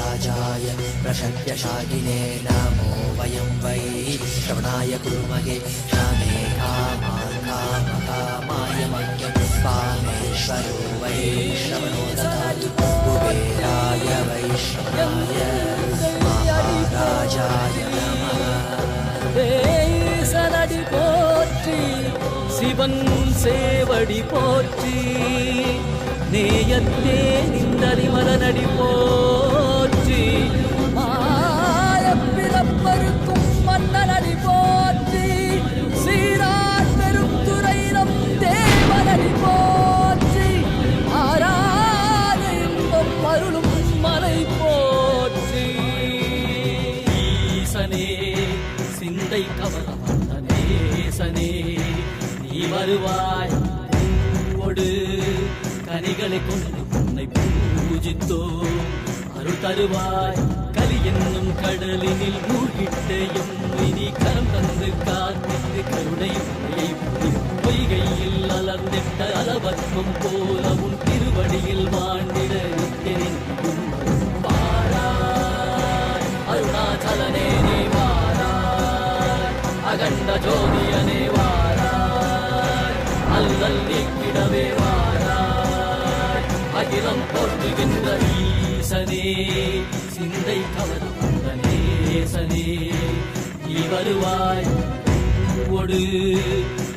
महाराजाय प्रशक्यशागिने नमो वयं वै श्रवणाय कुर्महे श्यामे कामाय मह्यं कामेश्वरो वै श्रवणो ददातु कुबेराय वै श्रवणाय महाराजाय नमः சனடி போற்றி சிவன் சேவடி போற்றி நேயத்தே நின்றடி மலனடி போற்றி மாயப்பிறப்பருக்கும் மன்னனடி போற்றி சீரார் பெருந்துரையிடம் தேவனடி போற்றி ஆராத இன்பம் அருளும் மலை போற்றி ஈசனே சிந்தை கவலம் நேசனே நீ வருவாய் பூவோடு கனிகளை கொண்டு உன்னை பூஜித்தோ அருள் தருவாய் கலி என்னும் கடலினில் மூழ்கிட்ட எம்மை நீ கரம் தந்து காத்திட்டு கருணை பொய்கையில் அலர்ந்திட்ட அலவத்மம் போல உன் திருவடியில் வாழ்ந்திட நித்தனின் வாராய் அருணாச்சலனே நீ வாராய் அகண்ட ஜோதியனே வாராய் அல்லல் நீக்கிடவே வாராய் அகிலம் போற்றுகின்ற ஈசனே சிந்தை கவர்ந்த நேசனே நீ வருவாய் பூவோடு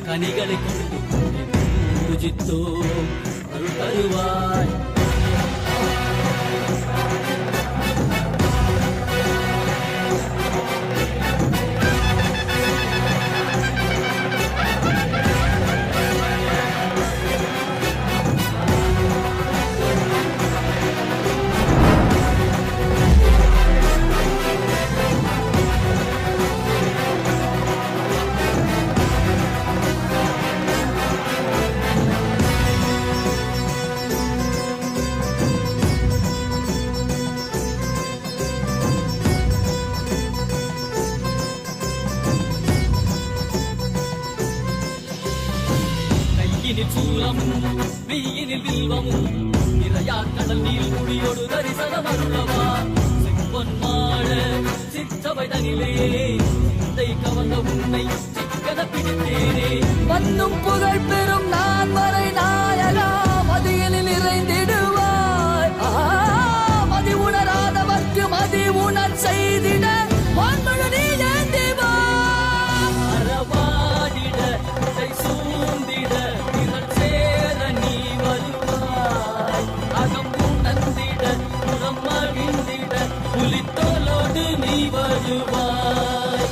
கனிகளை கொண்டு பூஜித்தோ அருள் தருவாய் மெய்யினில் வில்வமும் நிறையா கடல் நீர் குடியோடு தரிசனம் அருளவா செம்பொன் மாட சிற்றவைதனிலே சிந்தை கவர்ந்த உன்னை சிக்கன பிடித்தேனே வந்தும் புகழ் பெறும் நான் வரை நாயகா மதியினில் நிறைந்திடுவாய் மதி உணராதவர்க்கு மதி உணர் செய்திட வான்மழு நீ ஏந்திவாய் அறவாடிட சூழ்ந்திட புலித்தோலோடு நீ வருவாய்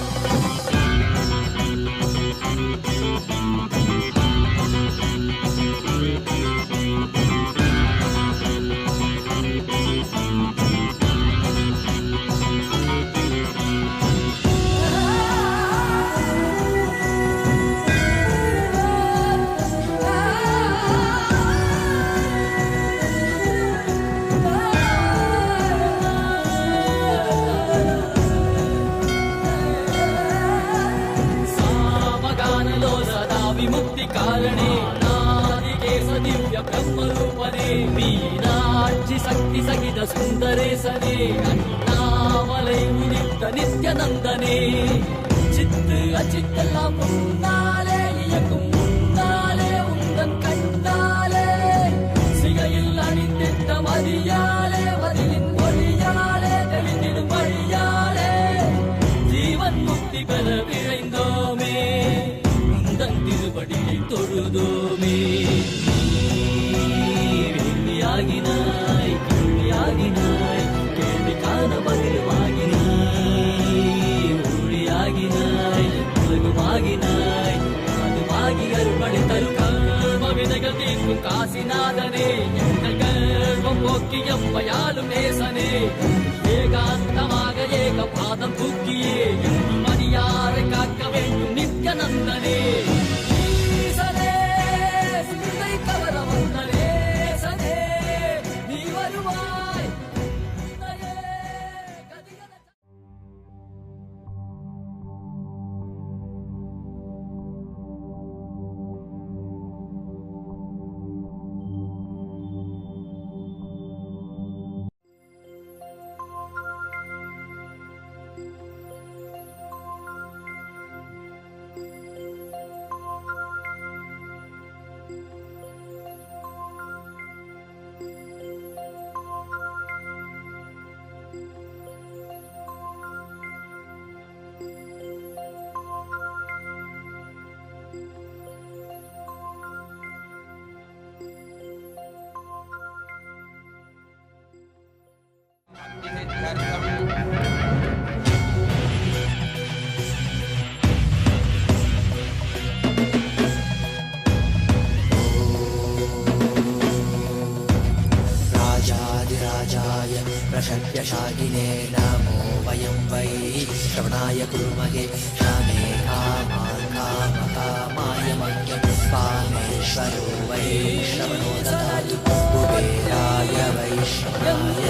विमुक्ति कारणे नादिकेश दिव्य ब्रह्म रूपने मीनाक्षि शक्ति सहित सुंदरेशने अन्नामलै उदित नित्यानंदने चित्त अचित्तெல்லாம் முன்னாலே இயக்கும் முன்னாலே உந்தன் கண்ணாலே சிகையில் அணிந்திட்ட மதியாலே மதியின் மொழியாலே தெளிந்திடும் வழியாலே ஜீவன் முக்தி பெற விழைந்தோமே திருவடியை தொழுதோமே வெள்ளியாகினாய் கேள்வியாகினாய் கேள்வி காண பதிலுமாகினாய் ஒளியாகினாய் மகுமாகினாய் அதுமாகி அருள்படை தரும் கர்ம விதை राजाधिराजाय प्रशक्यशालिने नमो वयं वै श्रवणाय कुर्महे क्षमे कामान् कामकामाय मह्यं कामेश्वरो वै श्रवणो ददातु कुबेराय वैष्णवाय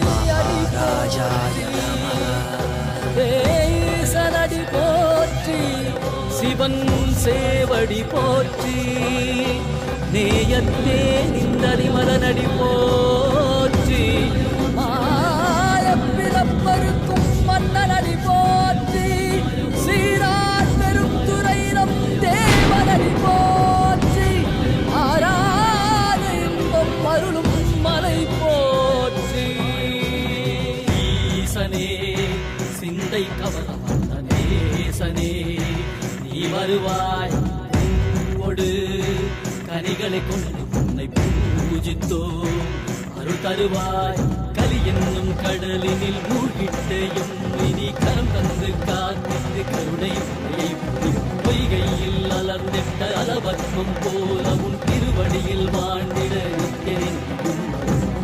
महाराजाय नमः தேசனடி போற்றி சிவன் சேவடி போற்றி நேயத்தே நிந்ததி மலனடி போற்றி மாயப்பிறப்பருக்கும் மன்னனடி போற்றி சீரார் பெரும் துறையினம் தேவனடி போற்றி ஆராத இன்பம் அருளும் மலை போற்றி ஈசனே சிந்தை கவல வந்த நேசனே நீ வருவாய் பூவோடு கனிகளை கொண்டு உன்னை பூஜித்தோ அருள் தருவாய் கலி என்னும் கடலினில் மூழ்கிட்டையும் இனி கரம் தந்து காத்திட்டு கருணை பொய்கையில் அலர்ந்திட்ட அலவத்மம் போல உன் திருவடியில் வாழ்ந்திட நித்தியனின்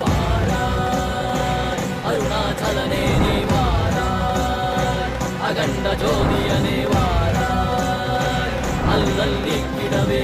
வாராய் அருணாச்சலனே நீ வாராய் அகண்ட ஜோதியனே வாராய் அல்லல் நீக்கிடவே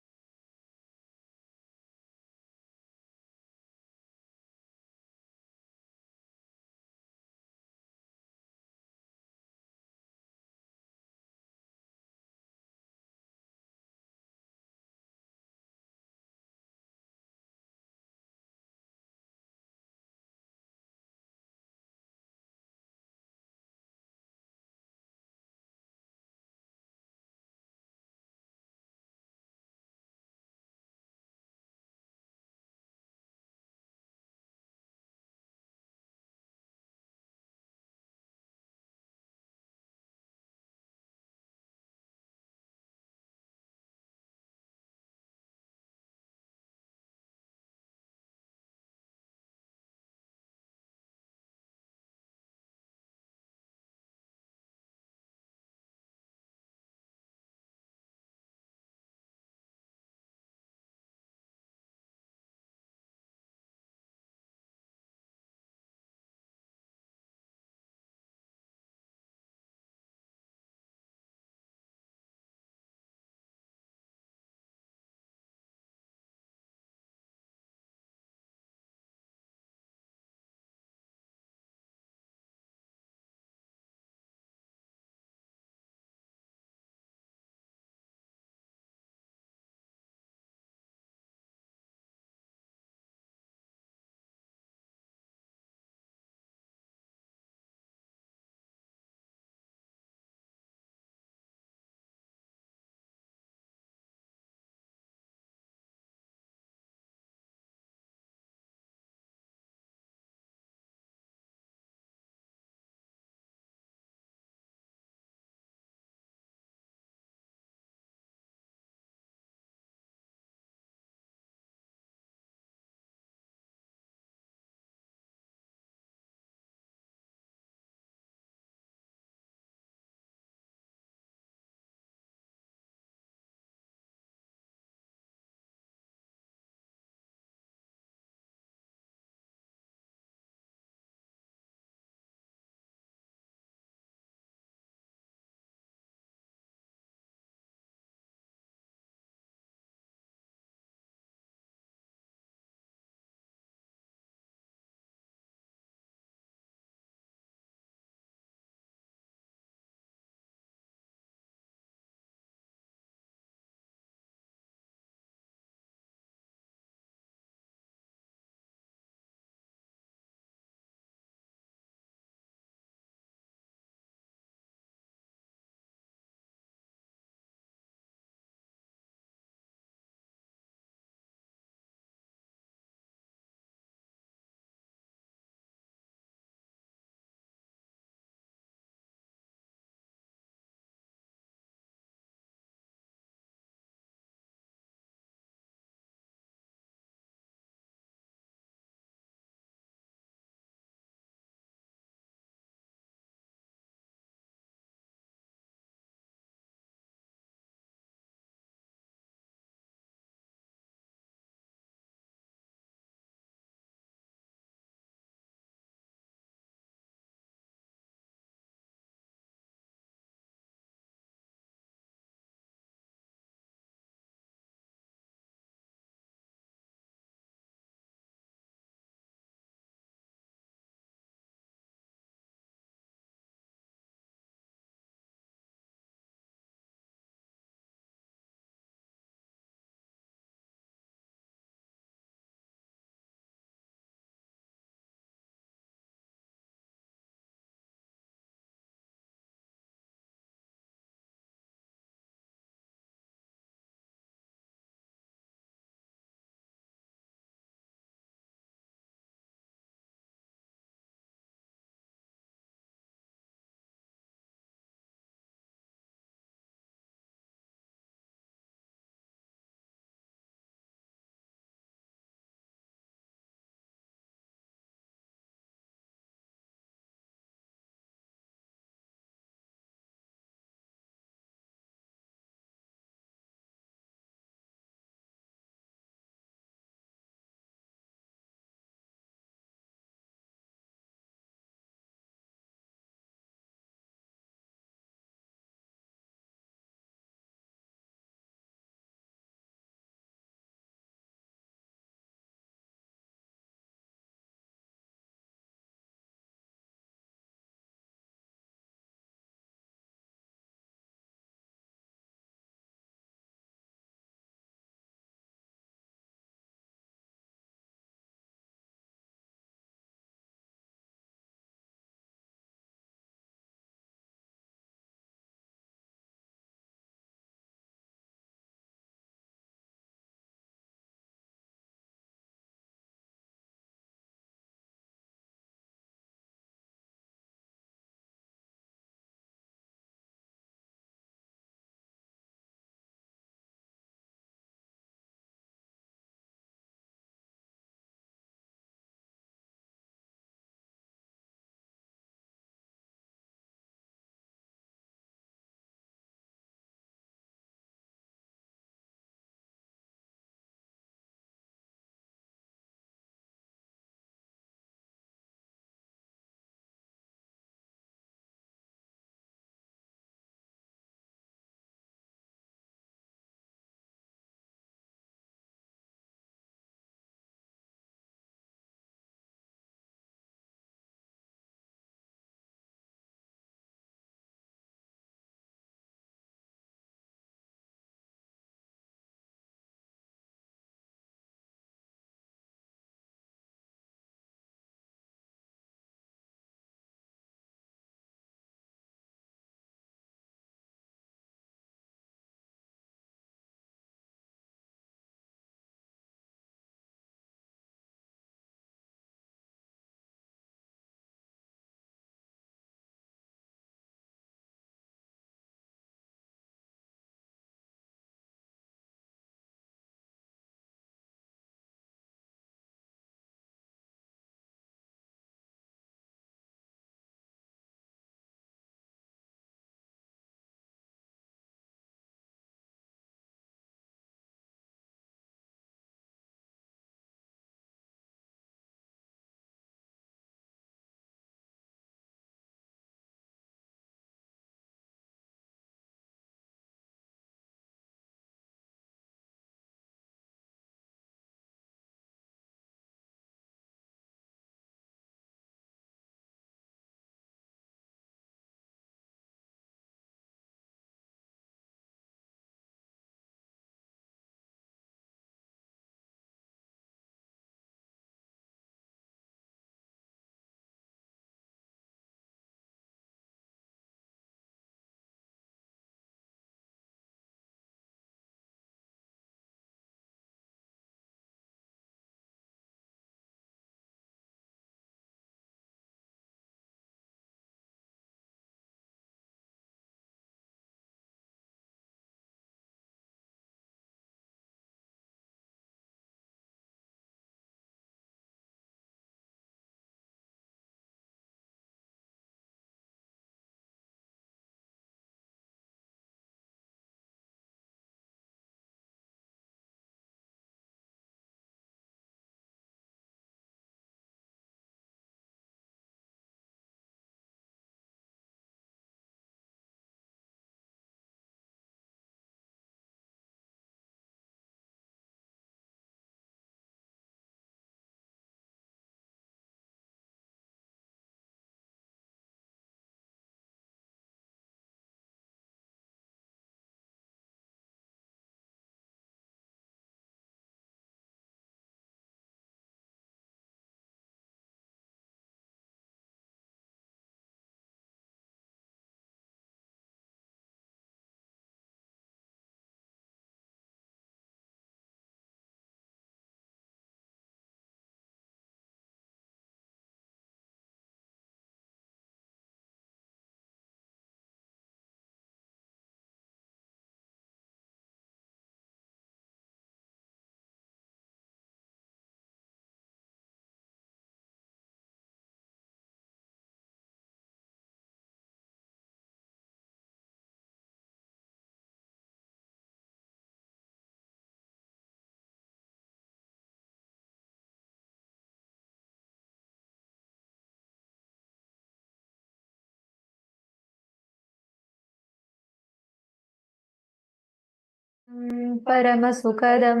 परमसुखदं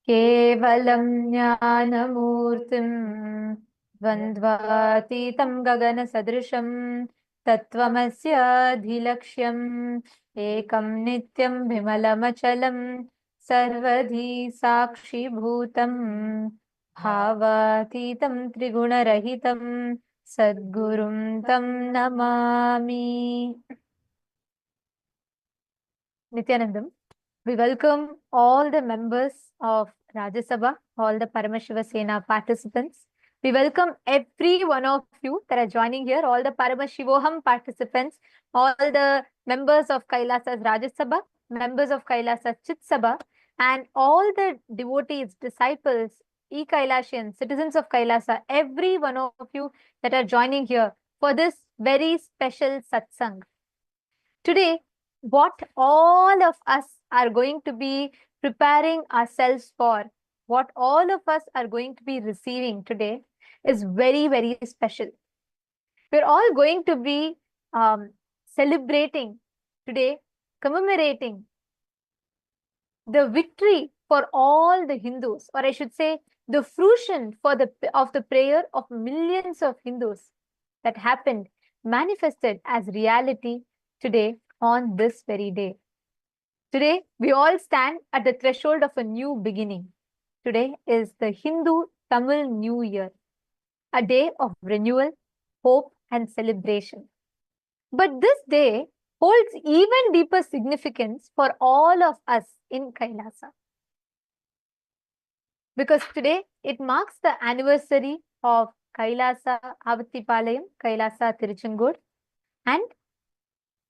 केवलं ज्ञानमूर्तिं द्वन्द्वातीतं गगनसदृशं तत्त्वमस्याधिलक्ष्यम् एकं नित्यं विमलमचलं सर्वधी साक्षिभूतं भावातीतं त्रिगुणरहितं सद्गुरुं तं Namami. Nithyanandam. We welcome all the members of Rajya Sabha, all the Paramashiva Sena participants. We welcome every one of you that are joining here, all the Paramashivoham participants, all the members of Kailasa's Rajya Sabha, members of Kailasa's Chit Sabha, and all the devotees, disciples, e-Kailasians, citizens of Kailasa, every one of you that are joining here for this very special satsang. Today, what all of us are going to be preparing ourselves for, what all of us are going to be receiving today is very, very special. We're all going to be celebrating today, commemorating the victory for all the Hindus, or I should say, the fruition of the prayer of millions of Hindus that happened, manifested as reality today on this very day. Today, we all stand at the threshold of a new beginning. Today is the Hindu Tamil New Year, a day of renewal, hope, and celebration. But this day holds even deeper significance for all of us in Kailasa. Because today, it marks the anniversary of Kailasa Avattipalayam, Kailasa Tiruchengod, and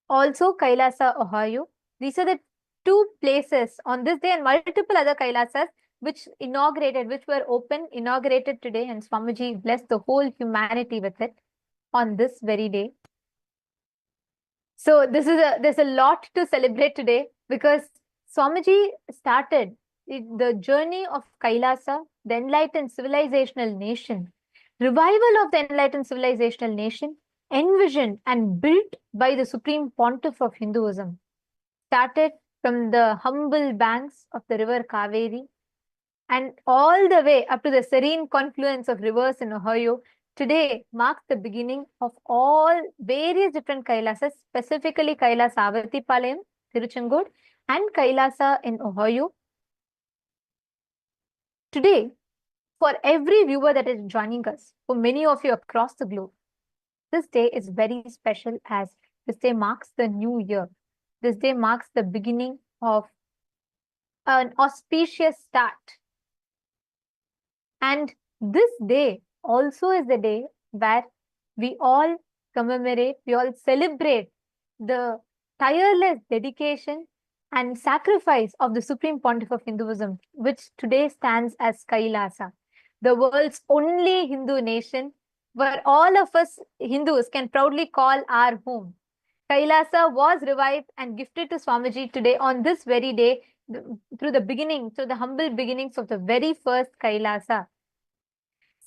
also Kailasa, Ohio. These are the two places on this day and multiple other Kailasas which were inaugurated today, and Swamiji blessed the whole humanity with it on this very day. So there's a lot to celebrate today because Swamiji started the journey of Kailasa, the enlightened civilizational nation, revival of the enlightened civilizational nation, envisioned and built by the Supreme Pontiff of Hinduism, started from the humble banks of the river Kaveri and all the way up to the serene confluence of rivers in Ohio. Today marks the beginning of all various different Kailasas, specifically Kailasa Avattipalayam, Tiruchengod, and Kailasa in Ohio. Today, for every viewer that is joining us, for many of you across the globe, this day is very special as this day marks the new year. This day marks the beginning of an auspicious start. And this day also is the day where we all commemorate, we all celebrate the tireless dedication and sacrifice of the Supreme Pontiff of Hinduism, which today stands as Kailasa, the world's only Hindu nation, where all of us Hindus can proudly call our home. Kailasa was revived and gifted to Swamiji today on this very day through the humble beginnings of the very first Kailasa.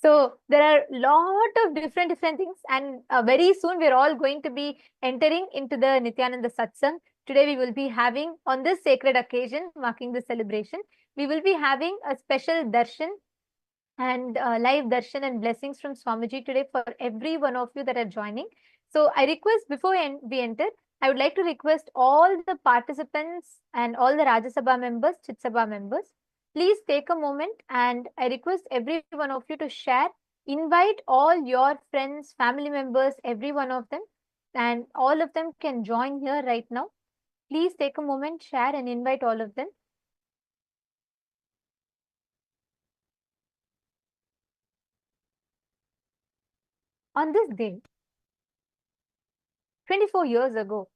So there are a lot of different things, and very soon we're all going to be entering into the Nithyananda Satsang. Today we will be having, on this sacred occasion, marking the celebration, we will be having a special darshan and live darshan and blessings from Swamiji today for every one of you that are joining. So I request, before we enter, I would like to request all the participants and all the Rajya Sabha members, Chit Sabha members, please take a moment and I request every one of you to share, invite all your friends, family members, every one of them, and all of them can join here right now. Please take a moment, share and invite all of them. On this day, 24 years ago,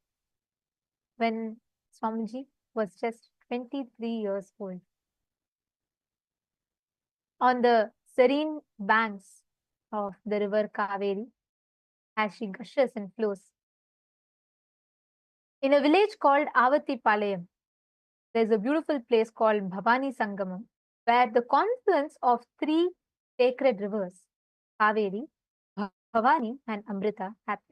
when Swamiji was just 23 years old, on the serene banks of the river Kaveri, as she gushes and flows, in a village called Avattipalayam, there's a beautiful place called Bhavani Sangamam, where the confluence of three sacred rivers, Kaveri, Bhavani, and Amrita, happens.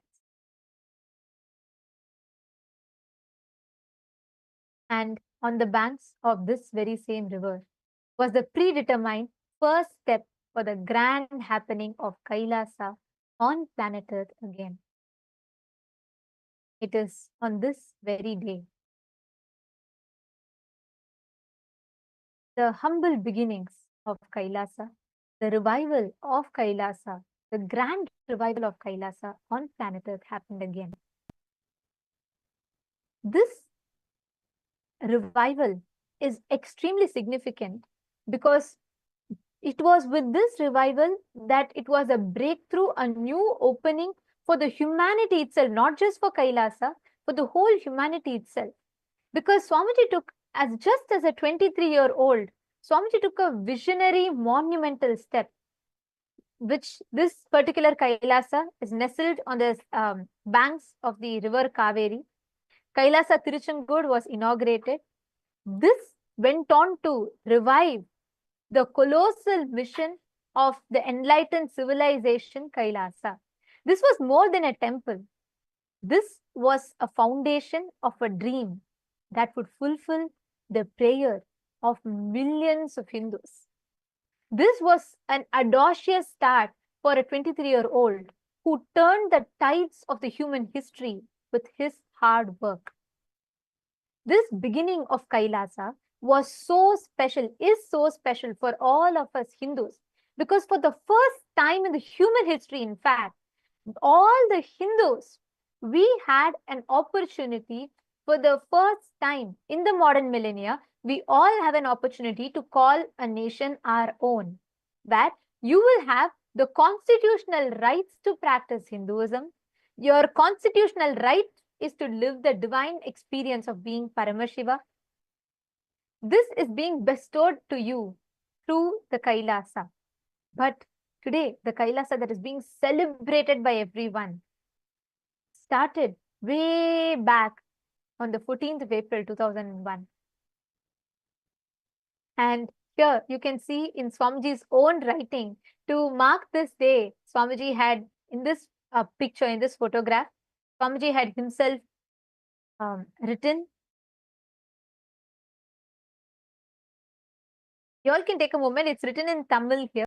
And on the banks of this very same river was the predetermined first step for the grand happening of Kailasa on planet Earth again. It is on this very day. The humble beginnings of Kailasa, the revival of Kailasa, the grand revival of Kailasa on planet Earth happened again. This revival is extremely significant because it was with this revival that it was a breakthrough, a new opening for the humanity itself, not just for Kailasa, for the whole humanity itself. Because Swamiji took, just as a 23-year-old, Swamiji took a visionary, monumental step, which this particular Kailasa is nestled on the banks of the river Kaveri. Kailasa Tiruchengood was inaugurated. This went on to revive the colossal mission of the enlightened civilization Kailasa. This was more than a temple. This was a foundation of a dream that would fulfill the prayer of millions of Hindus. This was an audacious start for a 23-year-old who turned the tides of the human history with his hard work. This beginning of Kailasa was so special, is so special for all of us Hindus, because for the first time in the human history, in fact, all the Hindus, we had an opportunity for the first time in the modern millennia, we all have an opportunity to call a nation our own, that you will have the constitutional rights to practice Hinduism. Your constitutional right is to live the divine experience of being Paramashiva. This is being bestowed to you through the Kailasa. But today, the Kailasa that is being celebrated by everyone started way back on the 14th of April 2001. And here you can see in Swamiji's own writing, to mark this day, Swamiji had in this picture, in this photograph, Swamiji had himself written. You all can take a moment, it's written in Tamil here.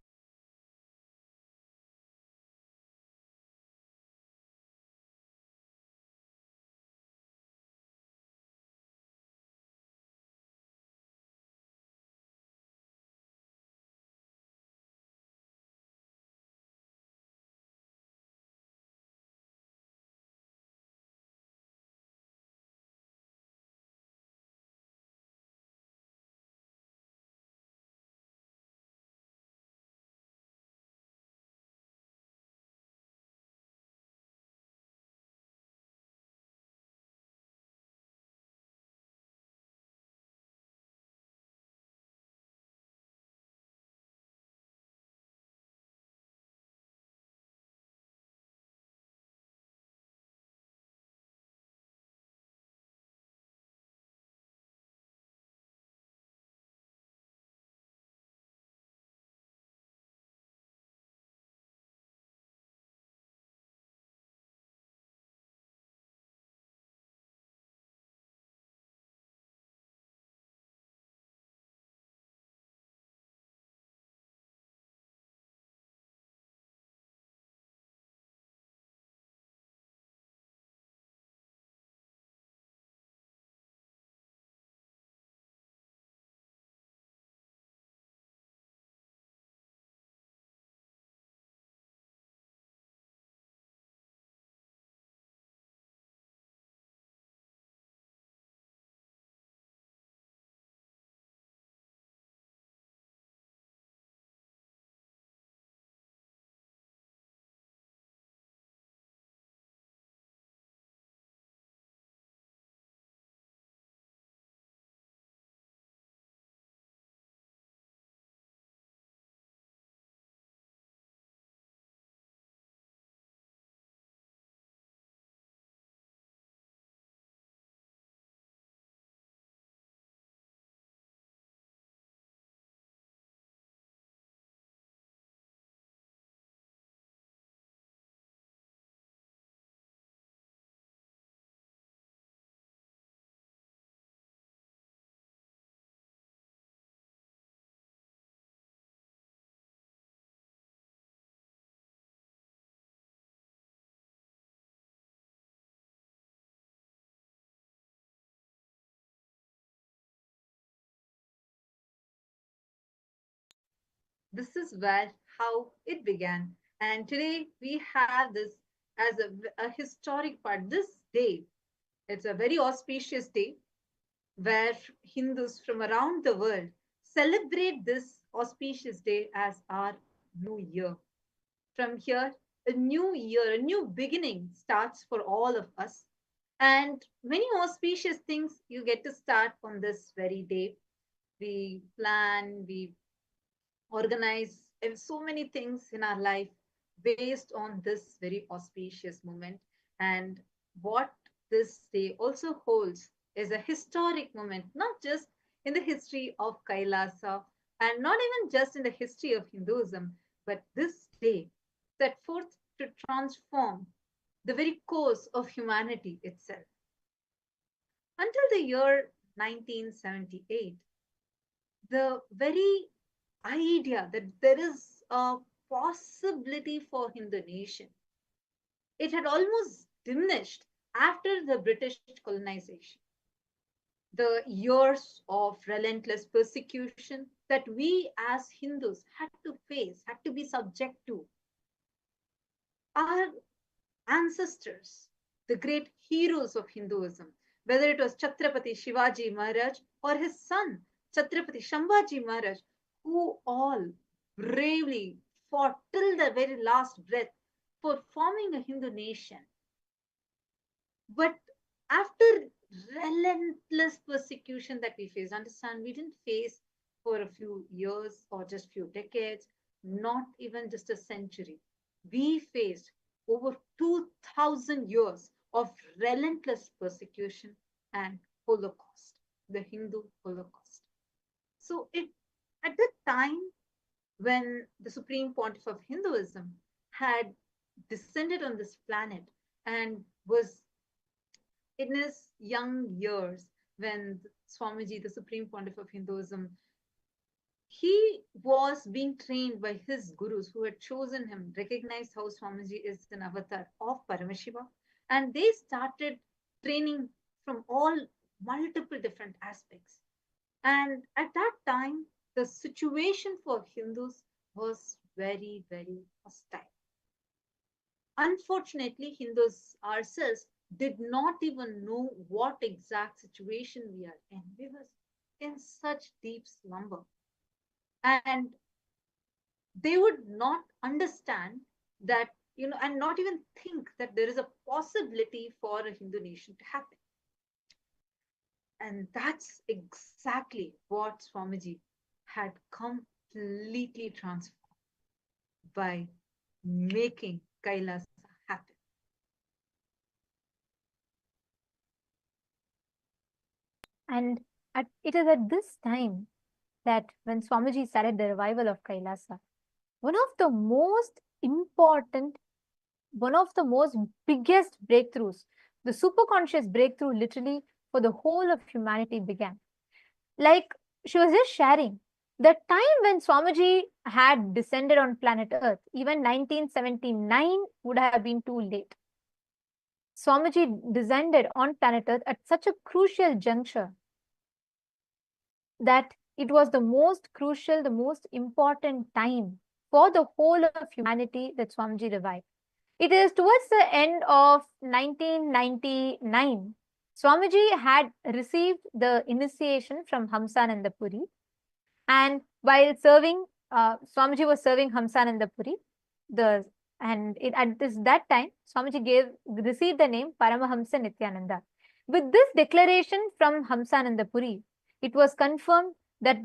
This is where how it began. And today we have this as a historic part. This day, it's a very auspicious day where Hindus from around the world celebrate this auspicious day as our new year. From here, a new year, a new beginning starts for all of us. And many auspicious things you get to start on this very day. We plan, we organize so many things in our life based on this very auspicious moment. And what this day also holds is a historic moment, not just in the history of Kailasa and not even just in the history of Hinduism, but this day set forth to transform the very course of humanity itself. Until the year 1978, the very idea that there is a possibility for Hindu nation, it had almost diminished after the British colonization. The years of relentless persecution that we as Hindus had to face, had to be subject to. Our ancestors, the great heroes of Hinduism, whether it was Chhatrapati Shivaji Maharaj or his son Chhatrapati Shambhaji Maharaj, who all bravely fought till the very last breath for forming a Hindu nation. But after relentless persecution that we faced, understand, we didn't face for a few years or just few decades, not even just a century. We faced over 2000 years of relentless persecution and Holocaust, the Hindu Holocaust. So at the time when the Supreme Pontiff of Hinduism had descended on this planet and was in his young years, when Swamiji, the Supreme Pontiff of Hinduism, he was being trained by his gurus who had chosen him, recognized how Swamiji is an avatar of Paramashiva, and they started training from all multiple different aspects. And at that time, the situation for Hindus was very, very hostile. Unfortunately, Hindus ourselves did not even know what exact situation we are in. We were in such deep slumber. And they would not understand that, and not even think that there is a possibility for a Hindu nation to happen. And that's exactly what Swamiji had completely transformed by making Kailasa happen. And it is at this time that when Swamiji started the revival of Kailasa, one of the most important, one of the most biggest breakthroughs, the superconscious breakthrough literally for the whole of humanity began. Like she was just sharing, the time when Swamiji had descended on planet Earth, even 1979 would have been too late. Swamiji descended on planet Earth at such a crucial juncture that it was the most crucial, the most important time for the whole of humanity that Swamiji revived. It is towards the end of 1999, Swamiji had received the initiation from Hamsananda Puri. And while serving, Swamiji was serving Hamsananda Puri. At that time, Swamiji received the name Paramahamsa Nithyananda. With this declaration from Hamsananda Puri, it was confirmed that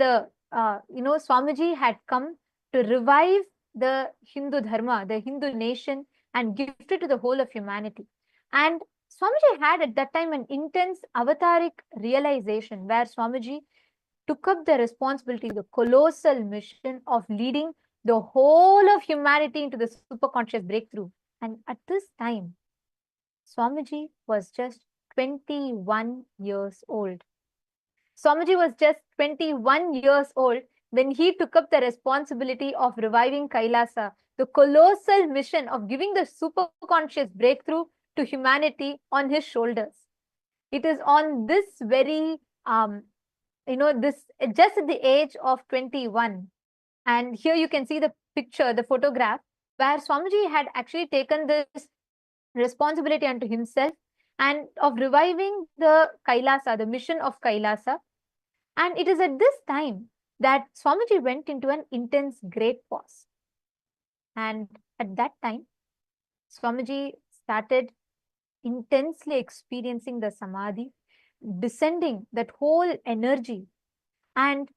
Swamiji had come to revive the Hindu Dharma, the Hindu nation, and gift it to the whole of humanity. And Swamiji had at that time an intense avataric realization where Swamiji took up the responsibility, the colossal mission of leading the whole of humanity into the superconscious breakthrough. And at this time, Swamiji was just 21 years old. Swamiji was just 21 years old when he took up the responsibility of reviving Kailasa, the colossal mission of giving the superconscious breakthrough to humanity on his shoulders. It is on this very, just at the age of 21, And here you can see the picture, the photograph, where Swamiji had actually taken this responsibility unto himself and of reviving the Kailasa, the mission of Kailasa. And it is at this time that Swamiji went into an intense great pause. And at that time, Swamiji started intensely experiencing the Samadhi, descending that whole energy. And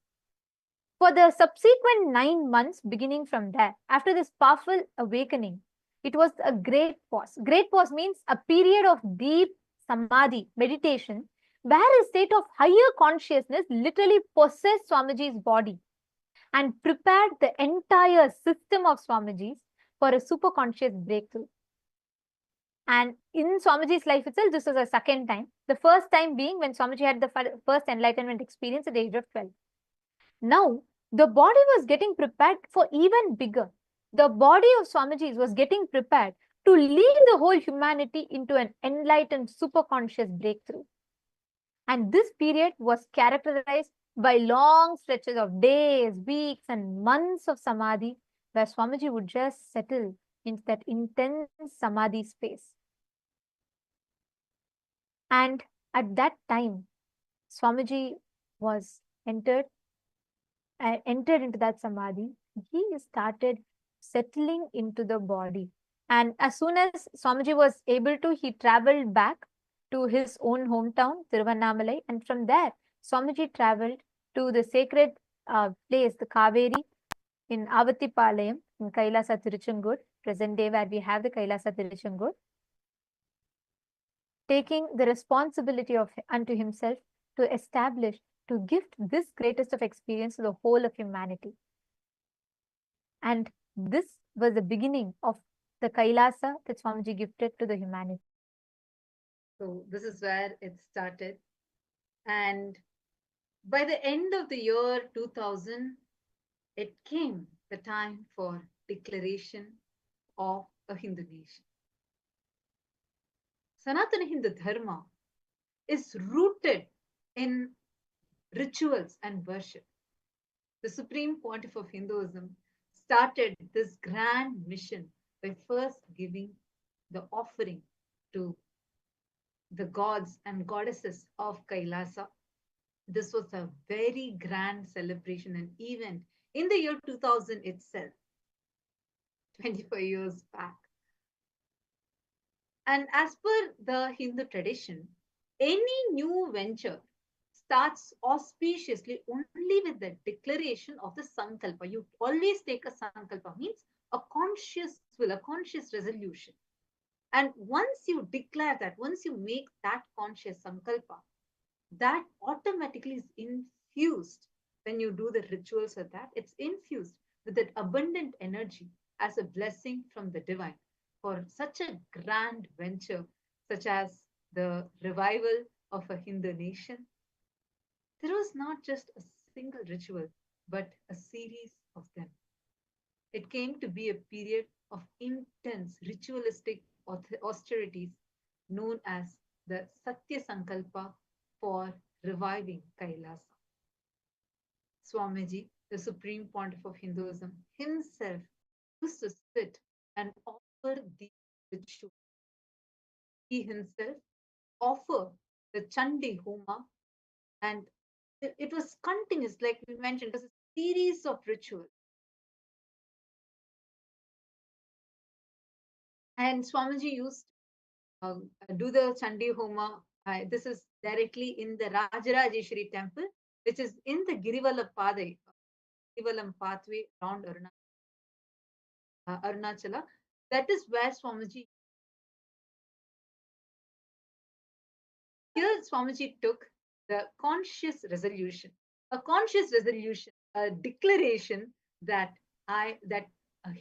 for the subsequent 9 months, beginning from there, after this powerful awakening, it was a great pause. Great pause means a period of deep Samadhi, meditation, where a state of higher consciousness literally possessed Swamiji's body and prepared the entire system of Swamiji's for a superconscious breakthrough. And in Swamiji's life itself, this was a second time. The first time being when Swamiji had the first enlightenment experience at the age of 12. Now, the body was getting prepared for even bigger. The body of Swamiji's was getting prepared to lead the whole humanity into an enlightened superconscious breakthrough. And this period was characterized by long stretches of days, weeks, and months of Samadhi, where Swamiji would just settle into that intense Samadhi space. And at that time, Swamiji was entered into that Samadhi. He started settling into the body. And as soon as Swamiji was able to, he traveled back to his own hometown, Tiruvannamalai. And from there, Swamiji traveled to the sacred place, the Kaveri, in Avattipalayam, in Kailasa Tiruchengur, present day where we have the Kailasa Tiruchengur, taking the responsibility of unto himself to establish, to gift this greatest of experience to the whole of humanity. And this was the beginning of the Kailasa that Swamiji gifted to the humanity. So this is where it started. And by the end of the year 2000, it came the time for declaration of a Hindu nation. Sanatana Hindu Dharma is rooted in rituals and worship. The Supreme Pontiff of Hinduism started this grand mission by first giving the offering to the gods and goddesses of Kailasa. This was a very grand celebration and event in the year 2000 itself, 25 years back. And as per the Hindu tradition, any new venture starts auspiciously only with the declaration of the Sankalpa. You always take a Sankalpa, means a conscious will, a conscious resolution. And once you declare that, once you make that conscious Sankalpa, that automatically is infused when you do the rituals of that. It's infused with that abundant energy as a blessing from the divine for such a grand venture, such as the revival of a Hindu nation. There was not just a single ritual, but a series of them. It came to be a period of intense ritualistic austerities known as the Satya Sankalpa for reviving Kailasa. Swamiji, the Supreme Pontiff of Hinduism, himself used to sit and offer these rituals. He himself offered the Chandi Homa, and it was continuous, like we mentioned, it was a series of rituals. And Swamiji used to do the Chandi Homa. This is directly in the Rajarajeshwari temple, which is in the Girivalam pathway around Arunachala. That is where Swamiji. Here, Swamiji took the conscious resolution, a declaration that a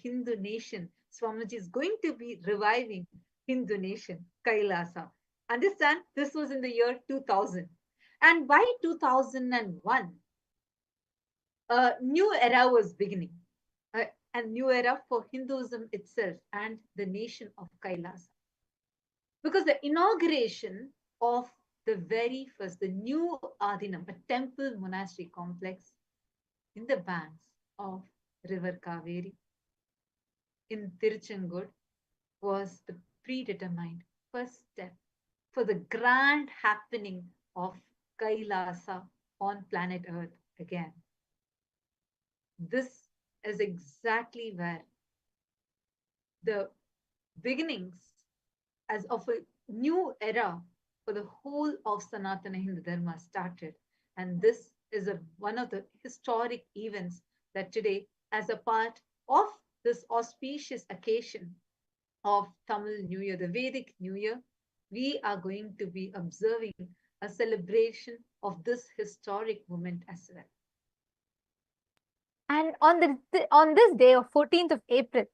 Hindu nation, Swamiji is going to be reviving Hindu nation, Kailasa. Understand, this was in the year 2000. And by 2001, a new era was beginning. A new era for Hinduism itself and the nation of Kailasa. Because the inauguration of the very first, the new Adinam, a temple monastery complex in the banks of River Kaveri in Tiruchengood was the predetermined first step for the grand happening of Kailasa on planet Earth again. This is exactly where the beginnings as of a new era for the whole of Sanatana Hindu Dharma started. And this is one of the historic events that today, as a part of this auspicious occasion of Tamil New Year, the Vedic New Year, we are going to be observing a celebration of this historic moment as well. And on this day of 14th of April,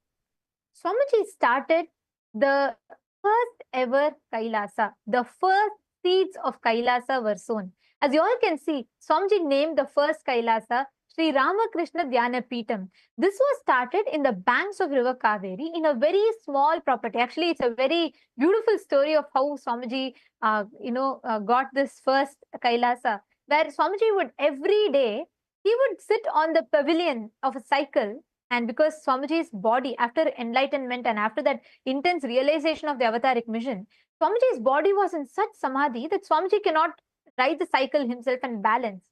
Swamiji started the first ever Kailasa. The first seeds of Kailasa were sown. As you all can see, Swamiji named the first Kailasa Sri Ramakrishna Dhyana Peetam. This was started in the banks of River Kaveri in a very small property. Actually, it's a very beautiful story of how Swamiji, got this first Kailasa, where Swamiji would every day, he would sit on the pavilion of a cycle. And because Swamiji's body, after enlightenment and after that intense realization of the avataric mission, Swamiji's body was in such samadhi that Swamiji cannot ride the cycle himself and balance.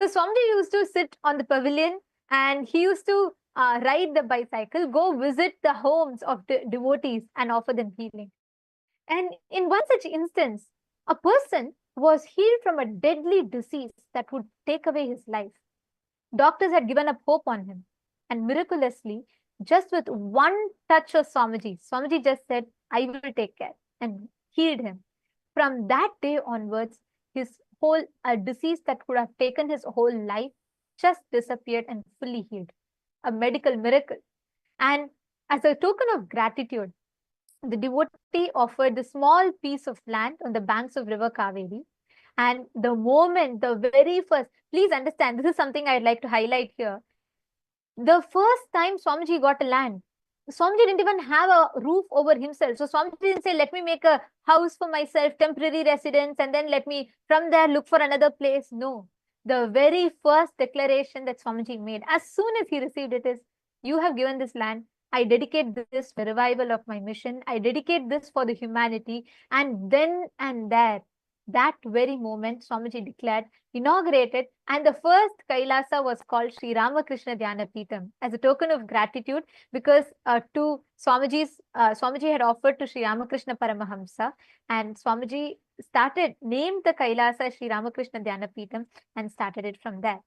So Swamiji used to sit on the pavilion and he used to ride the bicycle, go visit the homes of the devotees and offer them healing. And in one such instance, a person was healed from a deadly disease that would take away his life. Doctors had given up hope on him. And miraculously, just with one touch of Swamiji, Swamiji just said, I will take care, and healed him. From that day onwards, his whole disease that could have taken his whole life just disappeared and fully healed. A medical miracle. And as a token of gratitude, the devotee offered the small piece of land on the banks of River Kaveri. And the moment, the very first, please understand, this is something I'd like to highlight here. The first time Swamiji got a land, Swamiji didn't even have a roof over himself. So Swamiji didn't say, let me make a house for myself, temporary residence, and then let me from there look for another place. No. The very first declaration that Swamiji made, as soon as he received it, is, you have given this land. I dedicate this for the revival of my mission. I dedicate this for the humanity. And then and there, that very moment, Swamiji declared, inaugurated, and the first Kailasa was called Sri Ramakrishna Dhyana Peetam as a token of gratitude, because Swamiji had offered to Sri Ramakrishna Paramahamsa, and Swamiji named the Kailasa Sri Ramakrishna Dhyana Peetam and started it from there.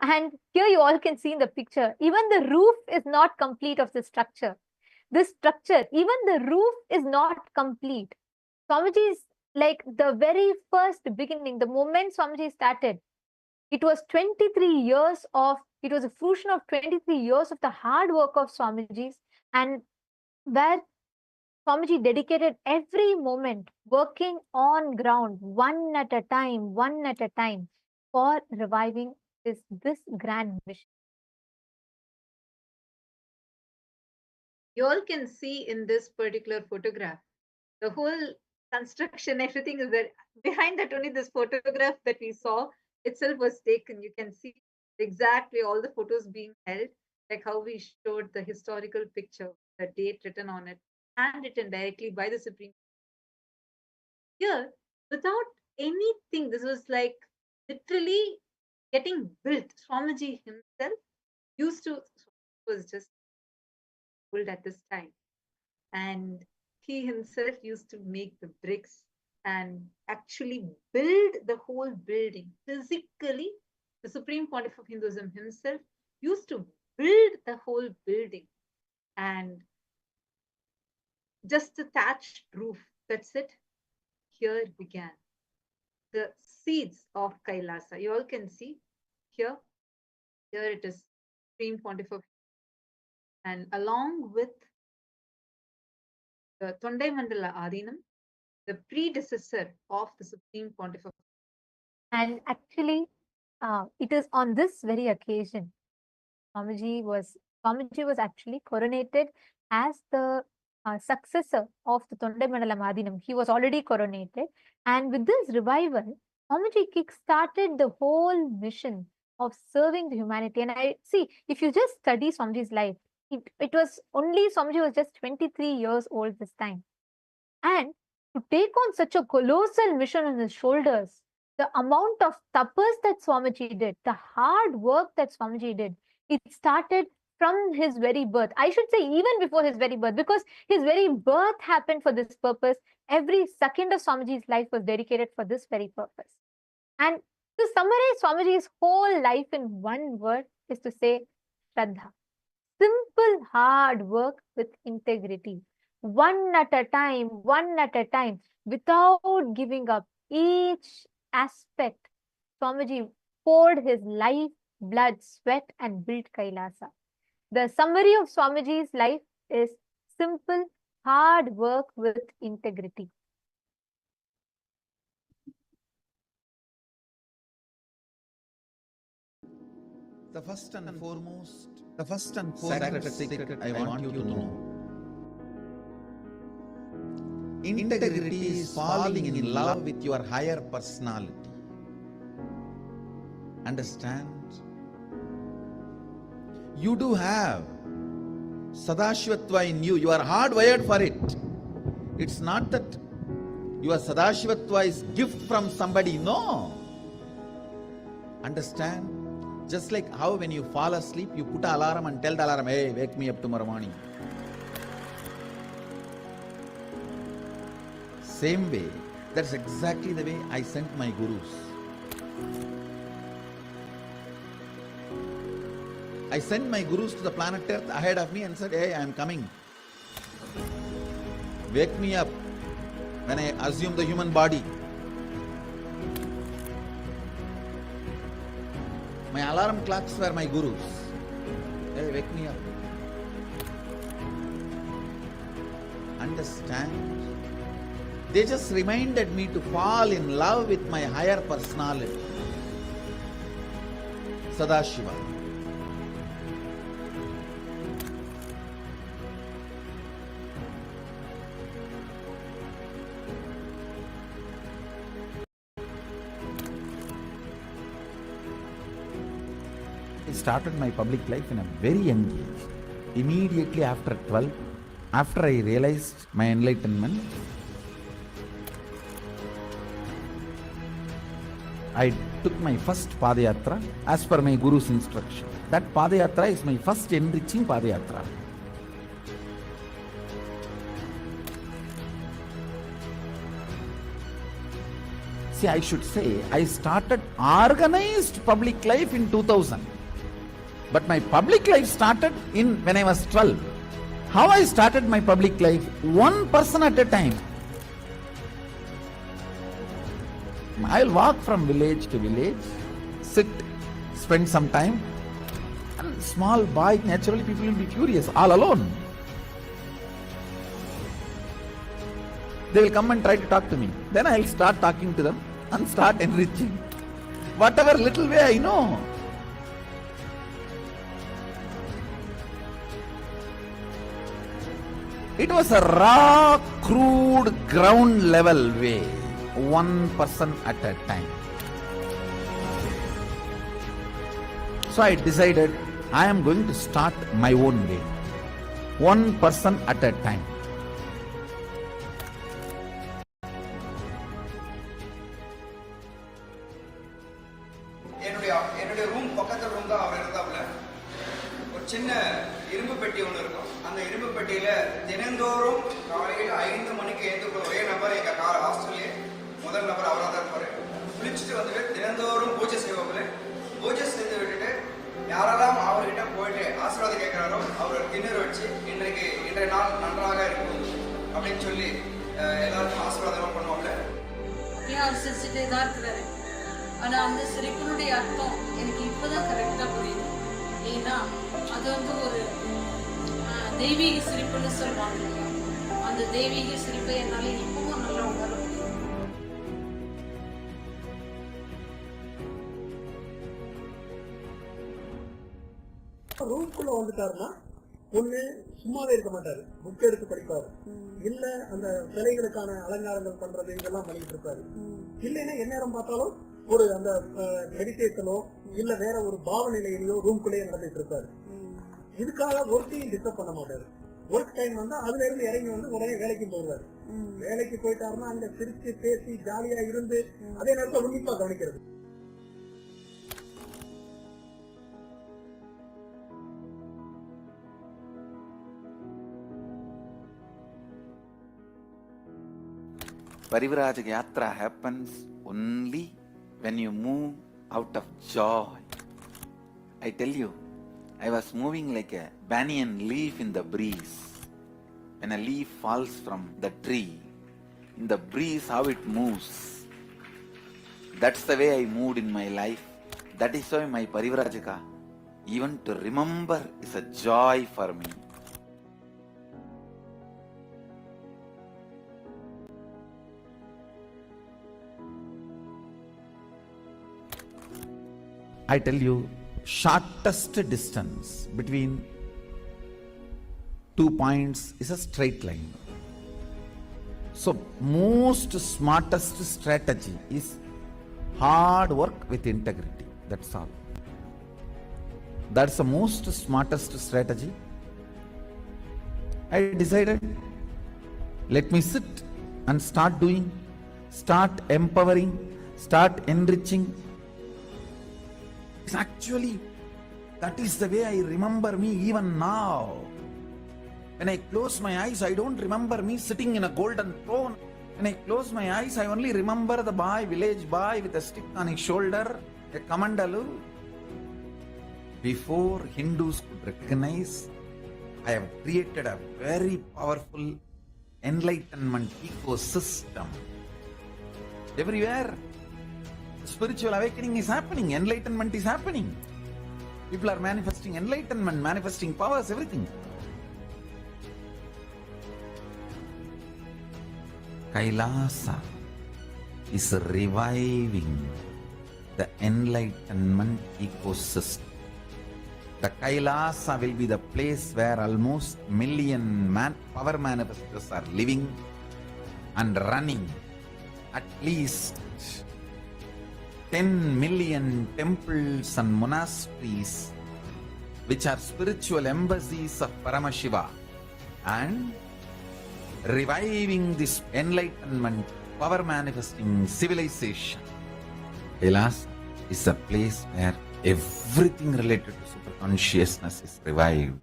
And here you all can see in the picture, even the roof is not complete of the structure. This structure, even the roof is not complete. Swamiji's, like the very first beginning, the moment Swamiji started, it was a fruition of 23 years of the hard work of Swamiji's, and where Swamiji dedicated every moment working on ground, one at a time, for reviving this grand mission. You all can see in this particular photograph, the whole construction, everything is there. Behind that, only this photograph that we saw itself was taken. You can see exactly all the photos being held, like how we showed the historical picture, the date written on it, handwritten directly by the Supreme. Here, without anything, this was like literally getting built. Swamiji himself was just built at this time. And he himself used to make the bricks and actually build the whole building. Physically, the Supreme Pontiff of Hinduism himself used to build the whole building. And just a thatched roof, that's it. Here began the seeds of Kailasa. You all can see here it is Supreme Pontiff of, and along with the Tondai Mandala Adinam, the predecessor of the Supreme Pontiff of. And actually, it is on this very occasion, Swamiji was actually coronated as the successor of the Tondai Mandalam Adinam. He was already coronated, and with this revival, Swamiji kick-started the whole mission of serving the humanity. And I see, if you just study Swamiji's life, it was only Swamiji was just 23 years old this time. And to take on such a colossal mission on his shoulders, the amount of tapas that Swamiji did, the hard work that Swamiji did, it started from his very birth. I should say even before his very birth, because his very birth happened for this purpose. Every second of Swamiji's life was dedicated for this very purpose. And to summarize Swamiji's whole life in one word is to say Shraddha. Simple hard work with integrity. One at a time, without giving up each aspect. Swamiji poured his life, blood, sweat, and built Kailasa. The summary of Swamiji's life is simple, hard work with integrity. The first and foremost sacred secret I want you to know. Integrity is falling in love with your higher personality. Understand? You do have Sadashivatva in you. You are hardwired for it. It's not that your Sadashivatva is gift from somebody. No. Understand? Just like how when you fall asleep, you put an alarm and tell the alarm, hey, wake me up tomorrow morning. Same way, that's exactly the way I sent my gurus. I sent my gurus to the planet Earth ahead of me and said, hey, I am coming. Wake me up when I assume the human body. My alarm clocks were my gurus. Hey, wake me up. Understand? They just reminded me to fall in love with my higher personality. Sadashiva. I started my public life in a very young age. Immediately after 12, after I realized my enlightenment, I took my first Padayatra as per my Guru's instruction. That Padayatra is my first enriching Padayatra. See, I should say, I started organized public life in 2000. But my public life started when I was 12. How I started my public life? One person at a time. I'll walk from village to village, sit, spend some time. And small boy, naturally people will be curious, all alone. They will come and try to talk to me. Then I'll start talking to them and start enriching. Whatever little way I know. It was a raw, crude, ground level way. One person at a time. So I decided I am going to start my own way. One person at a time. என்னுடைய room பக்கத்து room தான் அவர் இருந்தாப்புல. ஒரு சின்ன இரும்பு பெட்டி ஒன்று இருக்கும். அந்த இரும்பு பெட்டியில தினந்தோறும் காலையில் 5 மணிக்கு எழுந்துள்ள ஒரே நபர் எங்க ஹாஸ்டல்லே முதல் நபர் அவராக தான் இருப்பாரு. குளிச்சுட்டு வந்துட்டு தினந்தோறும் பூஜை செய்வாப்புல. பூஜை செய்து விட்டுட்டு யாரெல்லாம் அவர்கிட்ட போயிட்டு ஆசீர்வாதம் கேட்கிறாரோ அவர் திண்ணூறு வச்சு இன்றைய நாள் நன்றாக இருக்கும் அப்படின்னு சொல்லி எல்லாருக்கும் ஆசீர்வாதம் பண்ணுவாங்க. ஏன் அவர் சிரிச்சுட்டே தான் இருக்கிறாரு. ஆனா அந்த சிரிப்பினுடைய அர்த்தம் எனக்கு இப்பதான் கரெக்டா புரியுது. ஏன்னா அது ஒரு தெய்வீக சிரிப்புன்னு சொல்லுவாங்க. அந்த தெய்வீக சிரிப்பை என்னால இப்பவும் நல்லா உணர முடியும். ரூம்குள்ள வந்துட்டாருன்னா ஒண்ணு சும்மாவே இருக்க மாட்டாரு, புக் எடுத்து படிப்பாரு, இல்ல அந்த சிலைகளுக்கான அலங்காரங்கள் பண்றது இதெல்லாம் பண்ணிட்டு இருப்பாரு. இல்லைன்னா எந்நேரம் பார்த்தாலும் ஒரு அந்த மெடிடேஷனோ இல்ல வேற ஒரு பாவ நிலையிலயோ ரூம்குள்ளேயே நடந்துட்டு இருப்பாரு. இதுக்காக ஒர்க்கையும் டிஸ்டர்ப் பண்ண மாட்டாரு. ஒர்க் டைம் வந்தா அதுல இருந்து இறங்கி வந்து உடனே வேலைக்கு போடுவாரு. வேலைக்கு போயிட்டாருன்னா அங்க சிரிச்சு பேசி ஜாலியா இருந்து அதே நேரத்தில் உன்னிப்பா கவனிக்கிறது. Parivrajaka Yatra happens only when you move out of joy. I tell you, I was moving like a banyan leaf in the breeze. When a leaf falls from the tree, in the breeze how it moves. That's the way I moved in my life. That is why my Parivrajaka, even to remember, is a joy for me. I tell you, shortest distance between 2 points is a straight line. So most smartest strategy is hard work with integrity. That's all. That's the most smartest strategy. I decided, let me sit and start doing, start empowering, start enriching. Actually, that is the way I remember me even now. When I close my eyes, I don't remember me sitting in a golden throne. When I close my eyes, I only remember the boy, village boy with a stick on his shoulder, a kamandalu. Before Hindus could recognize, I have created a very powerful enlightenment ecosystem. Everywhere, spiritual awakening is happening, enlightenment is happening. People are manifesting enlightenment, manifesting powers, everything. Kailasa is reviving the enlightenment ecosystem. The Kailasa will be the place where almost million power manifestors are living and running. At least 10 million temples and monasteries, which are spiritual embassies of Paramashiva, and reviving this enlightenment, power manifesting civilization. Kailasa is a place where everything related to super consciousness is revived.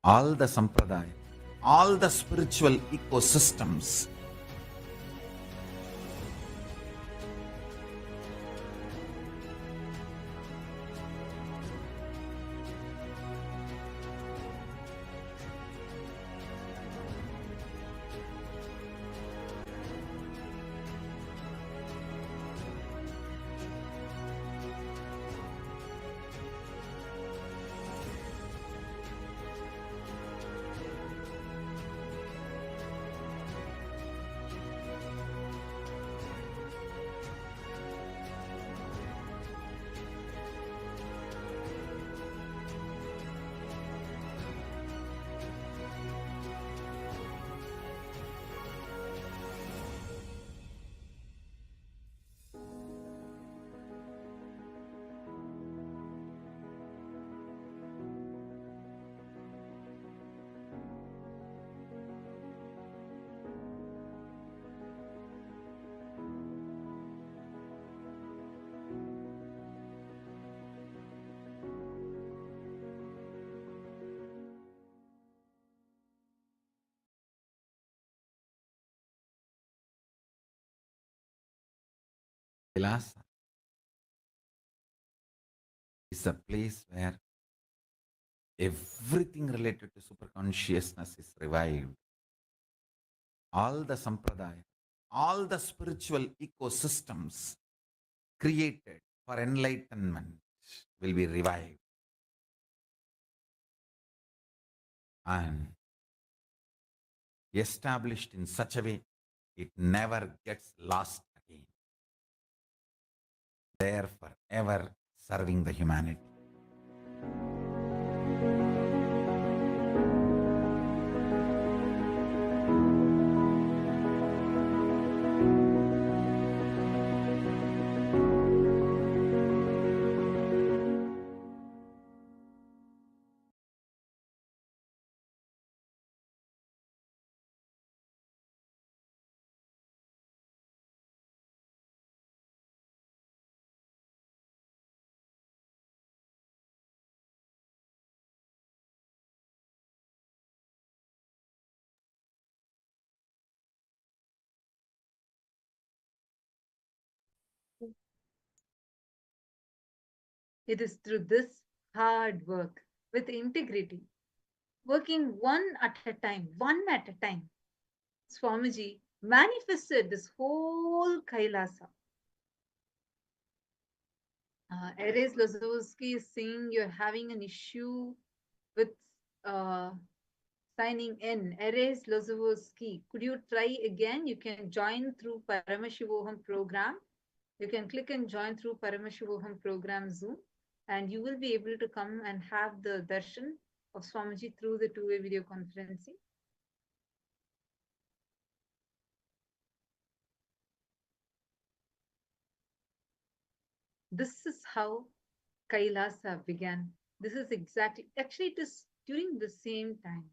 All the sampradaya, all the spiritual ecosystems. Kailasa is a place where everything related to super consciousness is revived. All the sampradaya, all the spiritual ecosystems created for enlightenment will be revived. And established in such a way, it never gets lost again. There forever serving the humanity. It is through this hard work with integrity, working one at a time, Swamiji manifested this whole Kailasa. Eres Lazowski is saying you're having an issue with uh, signing in. Eres Lazowski, could you try again? You can join through Paramashivoham program. You can click and join through Paramashivoham program Zoom, and you will be able to come and have the darshan of Swamiji through the two-way video conferencing. This is how Kailasa began. This is exactly, actually, it is during the same time.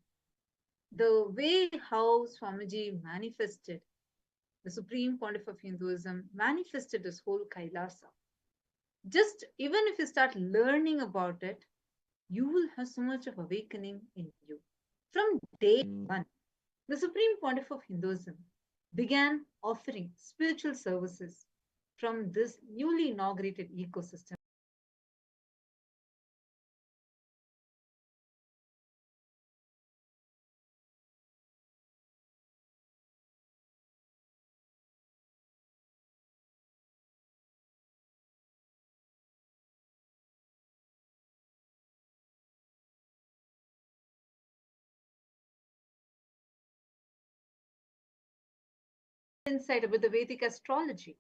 The way how Swamiji manifested, the Supreme Pontiff of Hinduism, manifested this whole Kailasa. Just even if you start learning about it, you will have so much of awakening in you. From day one, the Supreme Pontiff of Hinduism began offering spiritual services from this newly inaugurated ecosystem. Insight about the Vedic astrology.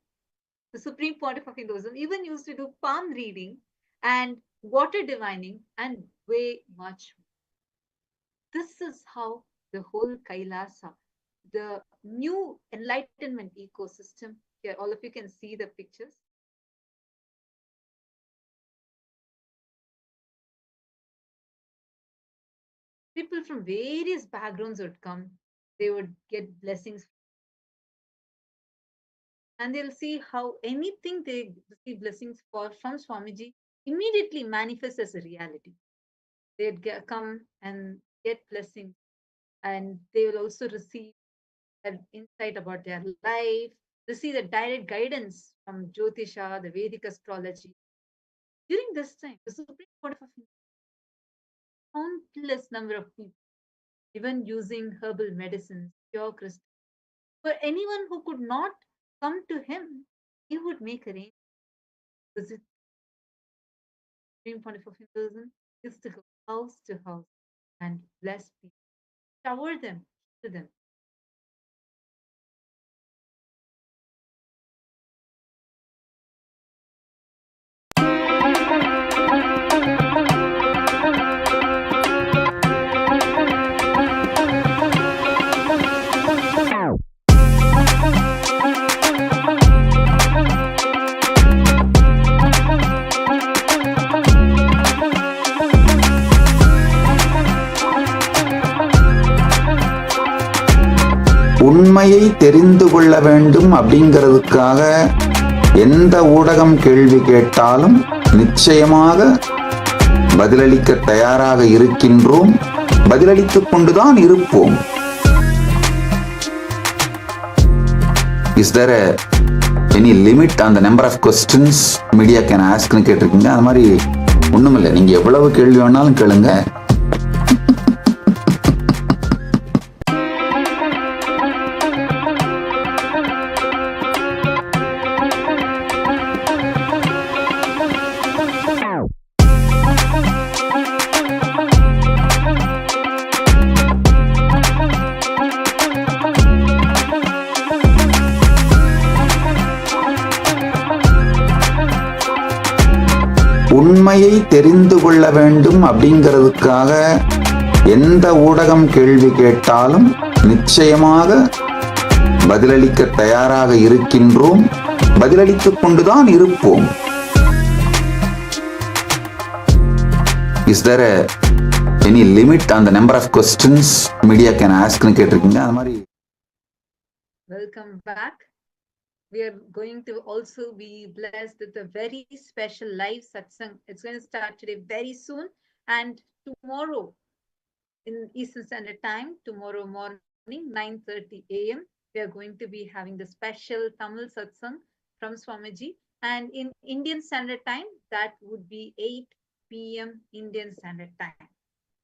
The Supreme Pontiff of Hinduism even used to do palm reading and water divining and way much more. This is how the whole Kailasa, the new enlightenment ecosystem, here all of you can see the pictures. People from various backgrounds would come. They would get blessings. And they'll see how anything they receive blessings for from Swamiji immediately manifests as a reality. They'd come and get blessings, and they will also receive an insight about their life, receive the direct guidance from Jyotisha, the Vedic astrology. During this time, the Supreme Pontiff of India, countless number of people, even using herbal medicines, pure crystals. For anyone who could not come to him, he would make arrangements. Visit Supreme Pontiff of Hinduism is to go house to house and bless people, shower them, heal them. உண்மையை தெரிந்து கொள்ள வேண்டும் அப்படிங்கிறதுக்காக எந்த ஊடகம் கேள்வி கேட்டாலும் நிச்சயமாக பதிலளிக்க தயாராக இருக்கின்றோம், பதிலளித்துக் கொண்டுதான் இருப்போம். Is there any limit on the number of questions media can ask னு கேட்டிருக்கீங்க. அது மாதிரி ஒண்ணுமில்லை, நீங்க எவ்வளவு கேள்வி வேணாலும் கேளுங்க. உண்மையை தெரிந்து கொள்ள வேண்டும் அப்படிங்கிறதுக்காக எந்த ஊடகம் கேள்வி கேட்டாலும் நிச்சயமாக பதிலளிக்க தயாராக இருக்கின்றோம், பதிலளித்துக் கொண்டுதான் இருப்போம். Is there any limit on the number of questions media can ask னு கேட்டிருக்கீங்க. அது மாதிரி Welcome back. We are going to also be blessed with a very special live satsang. It's going to start today very soon, and tomorrow in Eastern Standard Time, tomorrow morning 9:30 a.m. we are going to be having the special Tamil satsang from Swamiji And in Indian Standard Time, that would be 8 p.m. Indian Standard Time.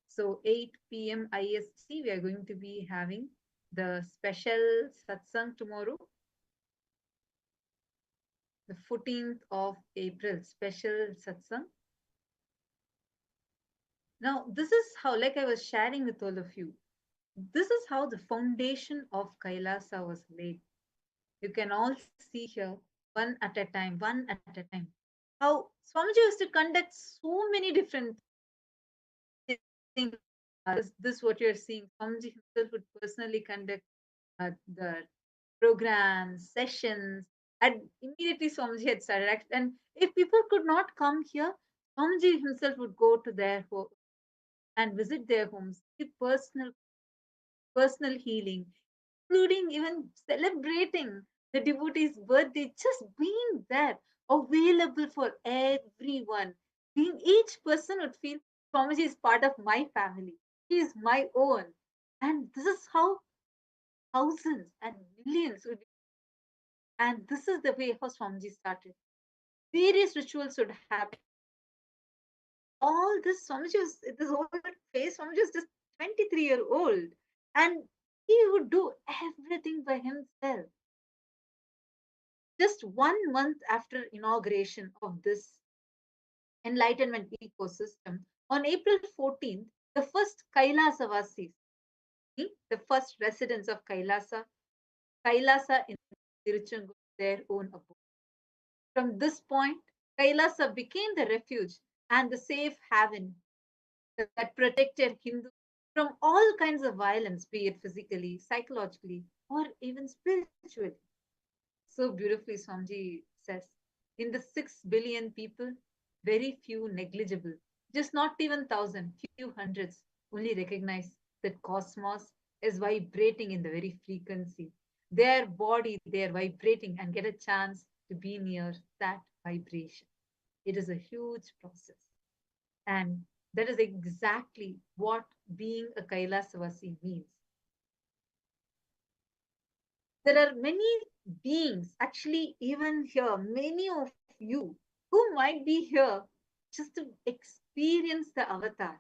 So 8 p.m. IST, we are going to be having the special satsang tomorrow, the 14th of April, special satsang. Now, this is how, like I was sharing with all of you, this is how the foundation of Kailasa was laid. You can all see here, one at a time, how Swamiji used to conduct so many different things. This what you're seeing. Swamiji himself would personally conduct the programs, sessions, and immediately Swamiji had started. And if people could not come here, Swamiji himself would go to their home and visit their homes, give personal healing, including even celebrating the devotee's birthday, just being there, available for everyone. Being each person would feel Swamiji is part of my family. He is my own. And this is how thousands and millions would be. And this is the way how Swamiji started. Various rituals would happen. All this Swamiji was, this whole phase, Swamiji was just 23-year-old. And he would do everything by himself. Just 1 month after inauguration of this enlightenment ecosystem, on April 14th, the first Kailasa Vasis, the first residents of Kailasa in Tiruchendur, their own abode. From this point, Kailasa became the refuge and the safe haven that protected Hindus from all kinds of violence, be it physically, psychologically, or even spiritually. So beautifully, Swamiji says, in the 6 billion people, very few negligible, just not even 1,000, few hundreds only recognize that cosmos is vibrating in the very frequency. Their body, they are vibrating and get a chance to be near that vibration. It is a huge process. And that is exactly what being a Kailasavasi means. There are many beings, actually, even here, many of you who might be here just to experience the avatar.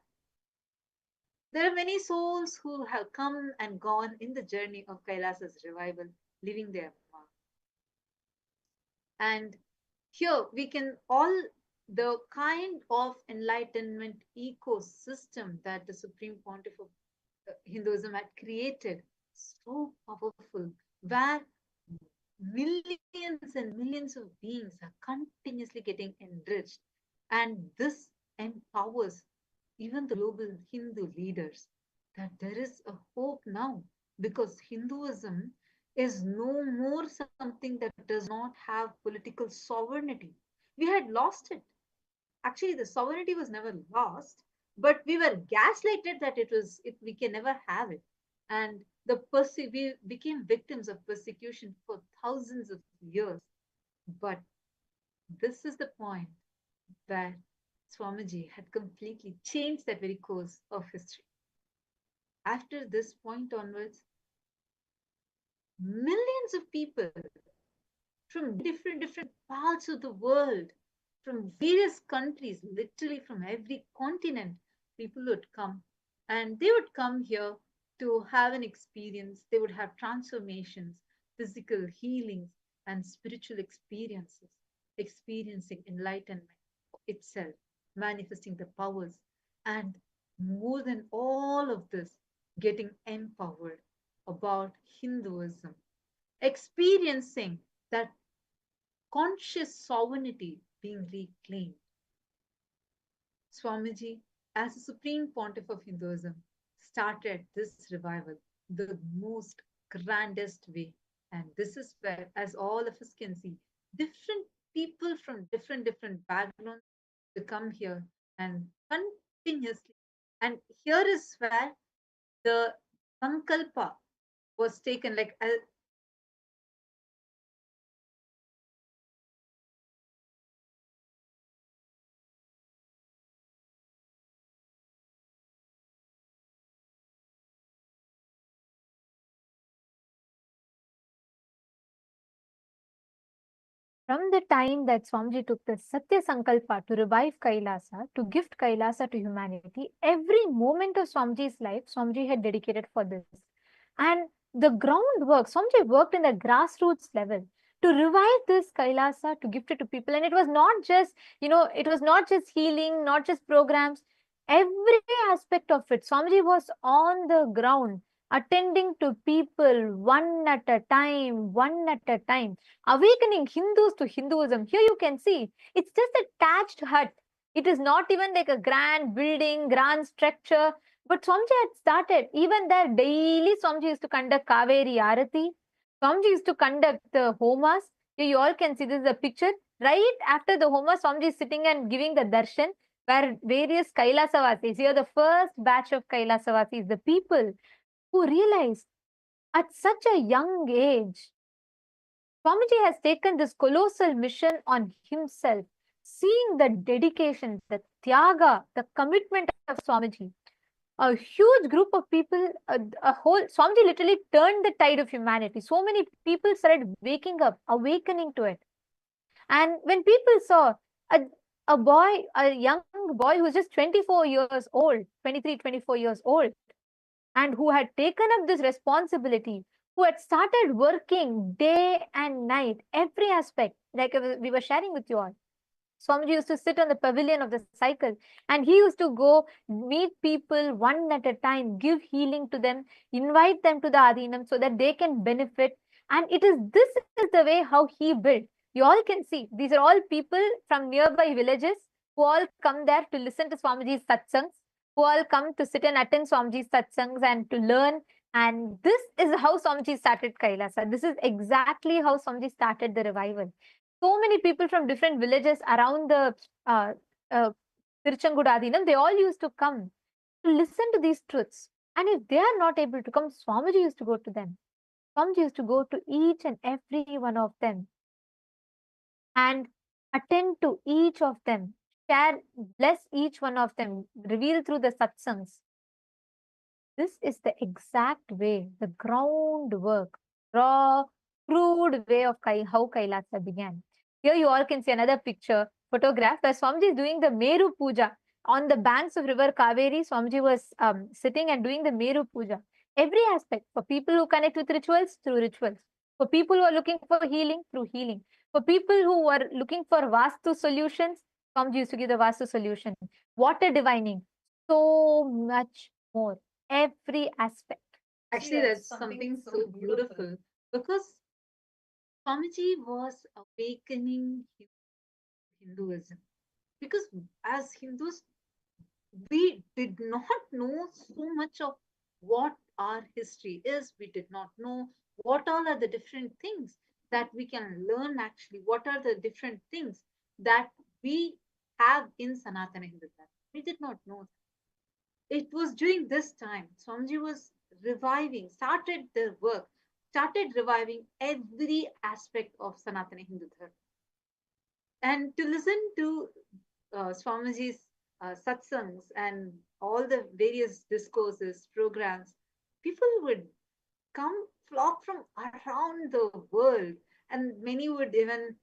There are many souls who have come and gone in the journey of Kailasa's revival, leaving their mark. And here we can all, the kind of enlightenment ecosystem that the Supreme Pontiff of Hinduism had created, so powerful, where millions and millions of beings are continuously getting enriched. And this empowers even the global Hindu leaders that there is a hope now, because Hinduism is no more something that does not have political sovereignty. We had lost it. Actually, the sovereignty was never lost, but we were gaslighted that we can never have it. And we became victims of persecution for thousands of years. But this is the point where Swamiji had completely changed that very course of history. After this point onwards, millions of people from different parts of the world, from various countries, literally from every continent, people would come. And they would come here to have an experience. They would have transformations, physical healings, and spiritual experiences, experiencing enlightenment itself, manifesting the powers, and more than all of this, getting empowered about Hinduism, experiencing that conscious sovereignty being reclaimed. Swamiji, as the Supreme Pontiff of Hinduism, started this revival the most grandest way. And this is where, as all of us can see, different people from different backgrounds to come here and continuously. And here is where the Sankalpa was taken, like From the time that Swamiji took the Satya Sankalpa to revive Kailasa, to gift Kailasa to humanity, every moment of Swamiji's life, Swamiji had dedicated for this. And the groundwork, Swamiji worked in the grassroots level to revive this Kailasa, to gift it to people. And it was not just, it was not just healing, not just programs. Every aspect of it, Swamiji was on the ground, attending to people one at a time, awakening Hindus to Hinduism. Here you can see, it's just a thatched hut. It is not even like a grand building, grand structure. But Swamiji had started. Even there, daily Swamiji used to conduct Kaveri Arati. Swamiji used to conduct the homas. Here you all can see this is a picture. Right after the homa, Swamiji is sitting and giving the darshan, where various Kailasavasis, here the first batch of Kailasavasis, the people who realized at such a young age, Swamiji has taken this colossal mission on himself, seeing the dedication, the tyaga, the commitment of Swamiji. A huge group of people, Swamiji literally turned the tide of humanity. So many people started waking up, awakening to it. And when people saw a young boy who was just 24 years old, 23, 24 years old, and who had taken up this responsibility, who had started working day and night, every aspect, like we were sharing with you all. Swamiji used to sit on the pavilion of the cycle, and he used to go meet people one at a time, give healing to them, invite them to the Adhinam so that they can benefit. And this is the way how he built. You all can see, these are all people from nearby villages who all come there to listen to Swamiji's satsangs, who all come to sit and attend Swamiji's satsangs and to learn. And this is how Swamiji started Kailasa. This is exactly how Swamiji started the revival. So many people from different villages around the Tiruchengood Adhinam, they all used to come to listen to these truths. And if they are not able to come, Swamiji used to go to them. Swamiji used to go to each and every one of them and attend to each of them, bless each one of them, reveal through the satsangs. This is the exact way, the groundwork, raw, crude way of how Kailasa began. Here you all can see another photograph where Swamiji is doing the Meru Puja. On the banks of river Kaveri, Swamiji was sitting and doing the Meru Puja. Every aspect, for people who connect with rituals, through rituals. For people who are looking for healing, through healing. For people who are looking for Vastu solutions, Swamiji used to give the Vastu solution. Water divining, so much more. Every aspect. Actually, that's something so beautiful because Swamiji was awakening Hinduism. Because as Hindus, we did not know so much of what our history is. We did not know what all are the different things that we can learn actually. What are the different things that we have in Sanatana Hinduism? We did not know. It was during this time Swamiji was started the work, started reviving every aspect of Sanatana Hindu Dharma. And to listen to Swamiji's satsangs and all the various discourses, programs, people would flock from around the world, and many would even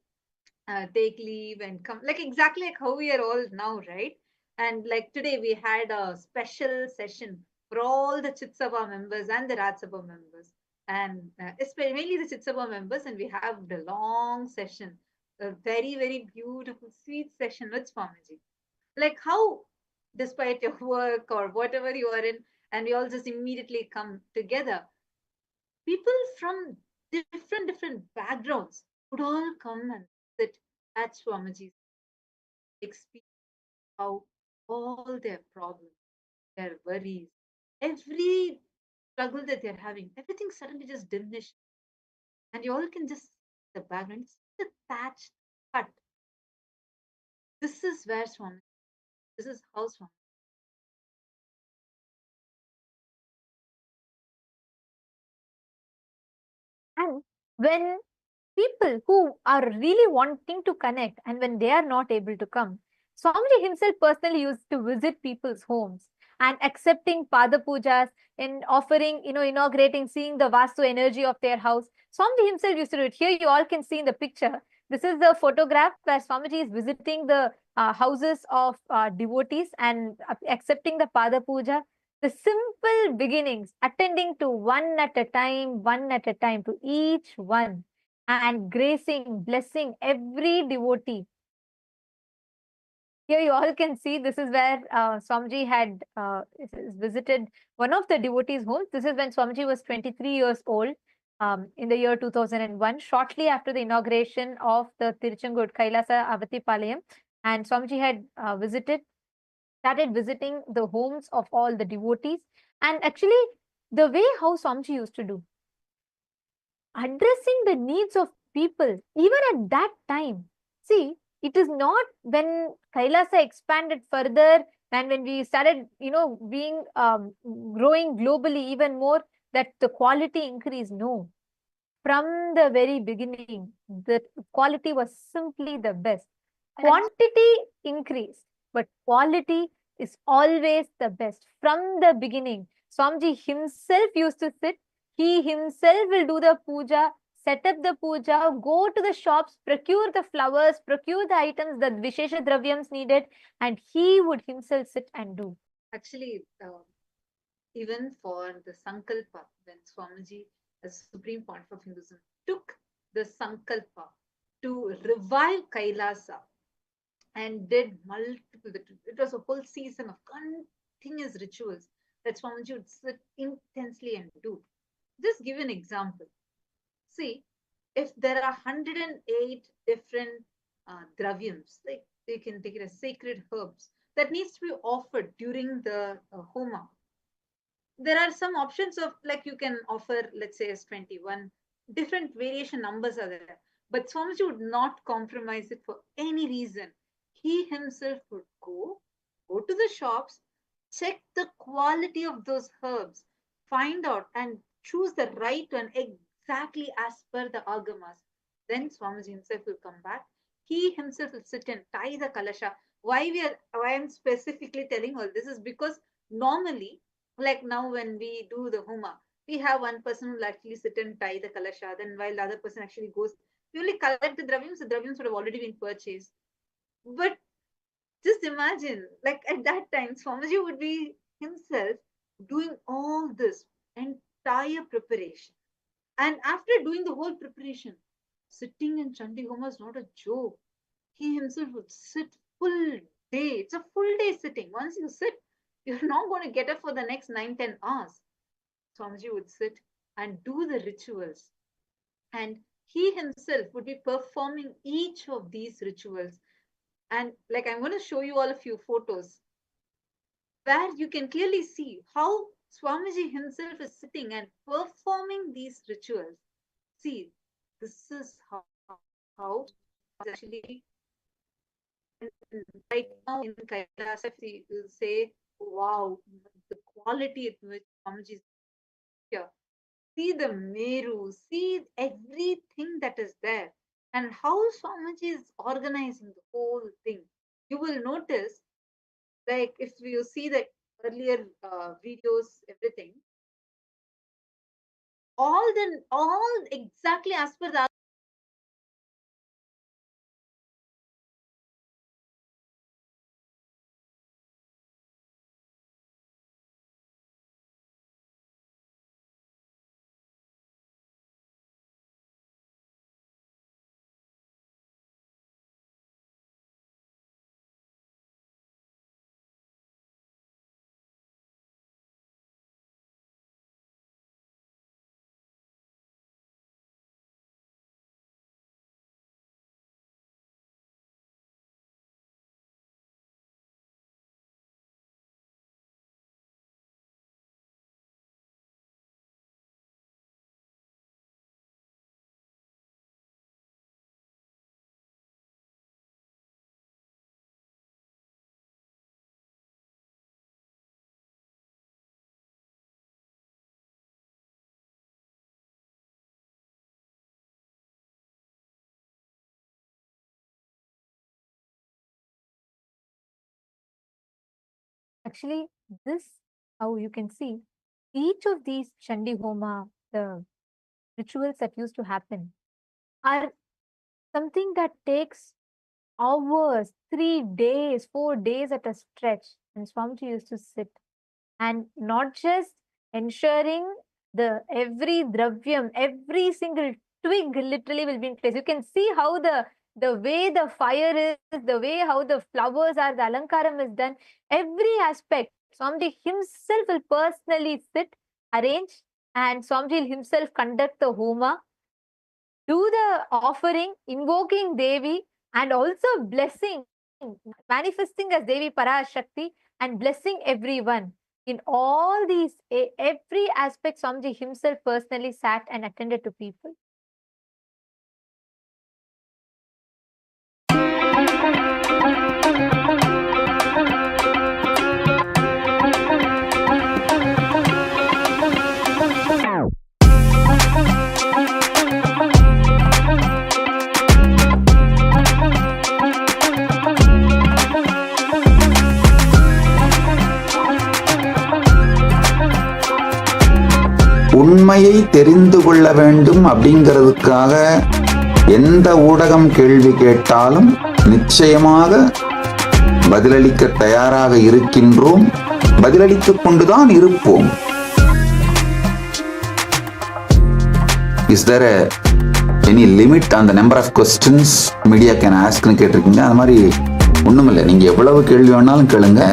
take leave and come, like exactly like how we are all now, right? And like today, we had a special session for all the Chit Sabha members and the Raj Sabha members, and especially mainly the Chit Sabha members, and we have the long session, a very, very beautiful, sweet session with Swamiji. Like how, despite your work or whatever you are in, and we all just immediately come together, people from different backgrounds would all come and sit at Swamiji's, experience how all their problems, their worries, every struggle that they're having, everything suddenly just diminished. And you all can just see the background, it's the thatched hut. This is where Swami, this is how Swami. And when people who are really wanting to connect and when they are not able to come, Swamiji himself personally used to visit people's homes and accepting Pada Pujas and offering, inaugurating, seeing the Vastu energy of their house. Swamiji himself used to do it. Here you all can see in the picture, This is the photograph where Swamiji is visiting the houses of devotees and accepting the Pada Puja. The simple beginnings, attending to one at a time to each one, and gracing, blessing every devotee. Here you all can see this is where Swamiji had visited one of the devotees' homes. This is when Swamiji was 23 years old in the year 2001, shortly after the inauguration of the Tiruchengur Kailasa Avatipalayam. And Swamiji had started visiting the homes of all the devotees. And actually, the way how Swamiji used to do, addressing the needs of people, even at that time. See, it is not when Kailasa expanded further and when we started, being growing globally even more, that the quality increased. No. From the very beginning, the quality was simply the best. Quantity increased, but quality is always the best. From the beginning, Swamiji himself used to sit. He himself will do the puja, set up the puja, go to the shops, procure the flowers, procure the items, the Vishesha Dravyams needed, and he would himself sit and do. Actually, even for the Sankalpa, when Swamiji, as Supreme Pontiff of Hinduism, took the Sankalpa to revive Kailasa and did multiple, it was a whole season of continuous rituals that Swamiji would sit intensely and do. Just give an example. See, if there are 108 different dravyams, like you can take it as sacred herbs, that needs to be offered during the homa. There are some options of, like, you can offer, let's say, as 21. Different variation numbers are there. But Swamiji would not compromise it for any reason. He himself would go to the shops, check the quality of those herbs, find out and choose the right one exactly as per the agamas. Then Swamiji himself will come back. He himself will sit and tie the kalasha. Why I'm specifically telling all this is because normally, like now when we do the homa, we have one person who will actually sit and tie the kalasha. Then while the other person actually goes, we only collect the dravyams would have already been purchased. But just imagine, like at that time, Swamiji would be himself doing all this entire preparation. And after doing the whole preparation, sitting in Chandi Homa is not a joke. He himself would sit full day. It's a full day sitting. Once you sit, you're not going to get up for the next 9-10 hours. Swamiji would sit and do the rituals. And he himself would be performing each of these rituals. And like I'm going to show you all a few photos where you can clearly see how Swamiji himself is sitting and performing these rituals. See, this is how actually right now in Kailasa, you will say, wow, the quality at which Swamiji is here. See the Meru, see everything that is there, and how Swamiji is organizing the whole thing. You will notice, like if you see the earlier videos, everything, all exactly as per the Actually, this, how you can see, each of these Chandi Homa, the rituals that used to happen, are something that takes hours, 3 days, 4 days at a stretch. And Swamiji used to sit and not just ensuring the every dravyam, every single twig literally will be in place. You can see how the way the fire is, the way how the flowers are, the alankaram is done, every aspect. Swamiji himself will personally sit, arrange, and Swamiji will himself conduct the homa, do the offering, invoking Devi, and also blessing, manifesting as Devi Parashakti and blessing everyone. In all these, every aspect, Swamiji himself personally sat and attended to people. உண்மையை தெரிந்து கொள்ள வேண்டும் அப்படிங்கிறதுக்காக எந்த ஊடகம் கேள்வி கேட்டாலும் நிச்சயமாக பதிலளிக்க தயாராக இருக்கின்றோம், பதிலளித்துக் கொண்டுதான் இருப்போம். Is there any limit on the number of questions media can ask னு கேட்டிருக்கீங்க. அது மாதிரி ஒண்ணுமில்லை, நீங்க எவ்வளவு கேள்வி வேணாலும் கேளுங்க.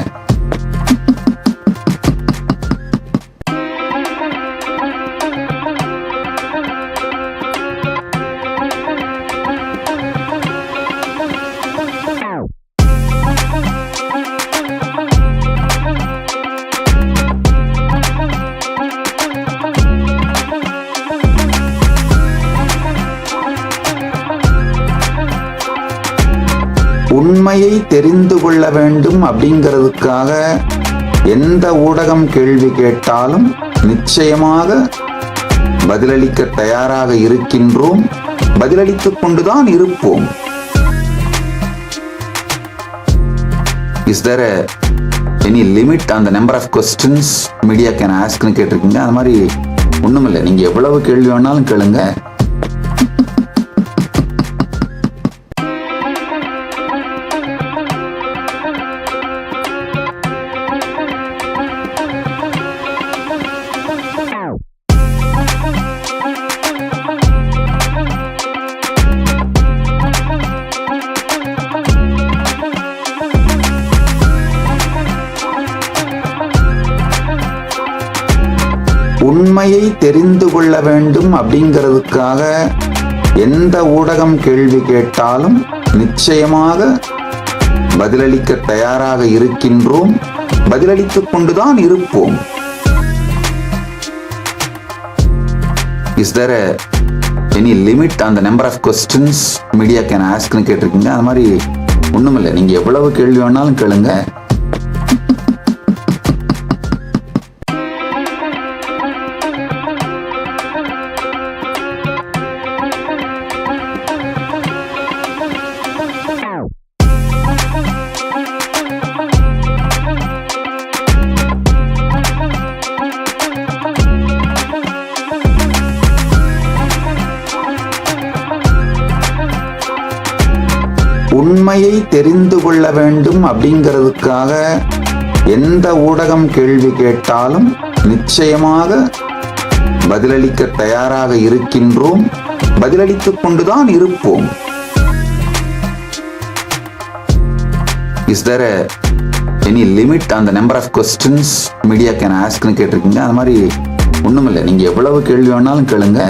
உண்மையை தெரிந்து கொள்ள வேண்டும் அப்படிங்கிறதுக்காக எந்த ஊடகம் கேள்வி கேட்டாலும் நிச்சயமாக பதிலளிக்க தயாராக இருக்கின்றோம், பதிலளித்துக் கொண்டுதான் இருப்போம். Is there any limit on the number of questions media can ask னு கேட்டிருக்கீங்க. அது மாதிரி ஒண்ணுமில்லை, நீங்க எவ்வளவு கேள்வி வேணாலும் கேளுங்க. உண்மையை தெரிந்து கொள்ள வேண்டும் அப்படிங்கிறதுக்காக எந்த ஊடகம் கேள்வி கேட்டாலும் நிச்சயமாக பதிலளிக்க தயாராக இருக்கின்றோம், பதிலளித்துக் கொண்டுதான் இருப்போம். Is there any limit on the number of questions media can ask னு கேட்டிருக்கீங்க. அது மாதிரி ஒண்ணுமில்லை, நீங்க எவ்வளவு கேள்வி வேணாலும் கேளுங்க. உண்மையை தெரிந்து கொள்ள வேண்டும் அப்படிங்கிறதுக்காக எந்த ஊடகம் கேள்வி கேட்டாலும் நிச்சயமாக பதிலளிக்க தயாராக இருக்கின்றோம், பதிலளித்துக் கொண்டுதான் இருப்போம். Is there any limit on the number of questions media can ask னு கேட்டிருக்கீங்க. அது மாதிரி ஒண்ணுமில்லை, நீங்க எவ்வளவு கேள்வி வேணாலும் கேளுங்க.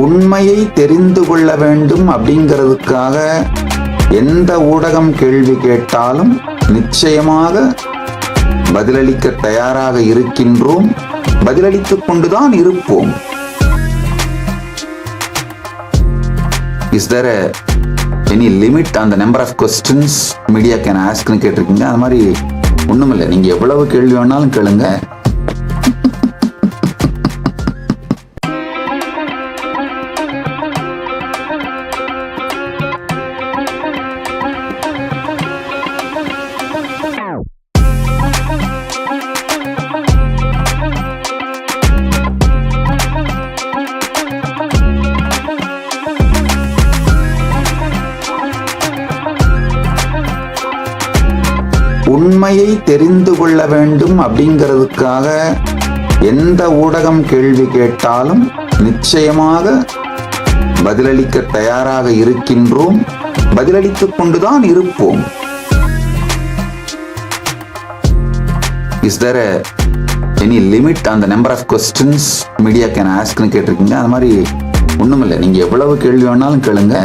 உண்மையை தெரிந்து கொள்ள வேண்டும் அப்படிங்கிறதுக்காக எந்த ஊடகம் கேள்வி கேட்டாலும் நிச்சயமாக பதிலளிக்க தயாராக இருக்கின்றோம், பதிலளித்துக் கொண்டுதான் இருப்போம். Is there எனி லிமிட் அந்த number of questions media can ஆஸ்க்னு கேட்டிருக்கீங்க. அது மாதிரி ஒண்ணுமில்லை, நீங்க எவ்வளவு கேள்வி வேணாலும் கேளுங்க. உண்மையை தெரிந்து கொள்ள வேண்டும் அப்படிங்கிறதுக்காக எந்த ஊடகம் கேள்வி கேட்டாலும் நிச்சயமாக பதிலளிக்க தயாராக இருக்கின்றோம், பதிலளித்துக் கொண்டுதான் இருப்போம். Is there any limit on the number of questions media can askன்னு கேட்டிருக்கீங்க. அது மாதிரி ஒண்ணுமில்லை, நீங்க எவ்வளவு கேள்வி வேணாலும் கேளுங்க.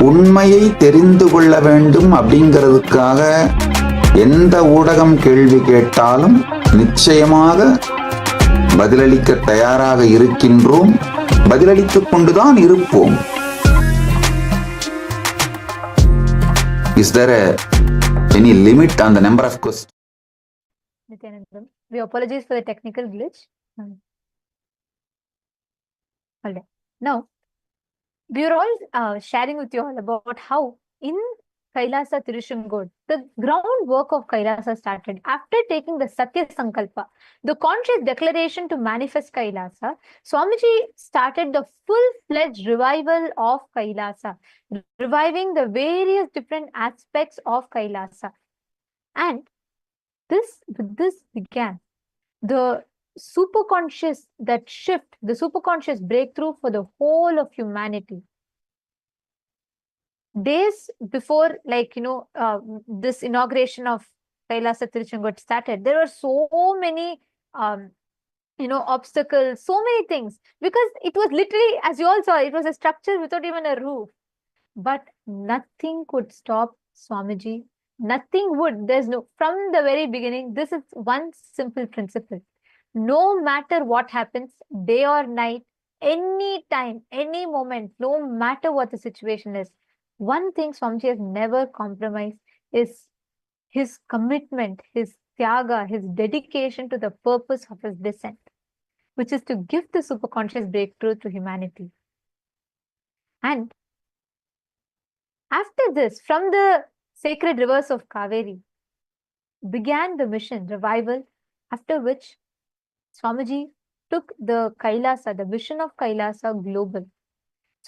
உண்மையை தெரிந்து கொள்ள வேண்டும் அப்படிங்கிறதுக்காக எந்த ஊடகம் கேள்வி கேட்டாலும் நிச்சயமாக பதிலளிக்க தயாராக இருக்கின்றோம், பதிலளித்துக் கொண்டுதான் இருப்போம். Is there any limit on the number of questions? Nithyanandam, we apologize for the technical glitch. All right. Now, we are all sharing with you all about how in Kailasa Tirushangur, the groundwork of Kailasa started. After taking the Satya Sankalpa, the conscious declaration to manifest Kailasa, Swamiji started the full-fledged revival of Kailasa, reviving the various different aspects of Kailasa. And with this began the superconscious, that shift, the superconscious breakthrough for the whole of humanity. Days before, this inauguration of Kailasa Tirushangur started, there were so many, obstacles, so many things, because it was literally, as you all saw, it was a structure without even a roof. But nothing could stop Swamiji. Nothing would. From the very beginning, this is one simple principle. No matter what happens, day or night, any time, any moment, no matter what the situation is, one thing Swamiji has never compromised is his commitment, his tyaga, his dedication to the purpose of his descent, which is to give the superconscious breakthrough to humanity. And after this, from the sacred rivers of Kaveri, began the mission, revival, after which Swamiji took the Kailasa, the vision of Kailasa global.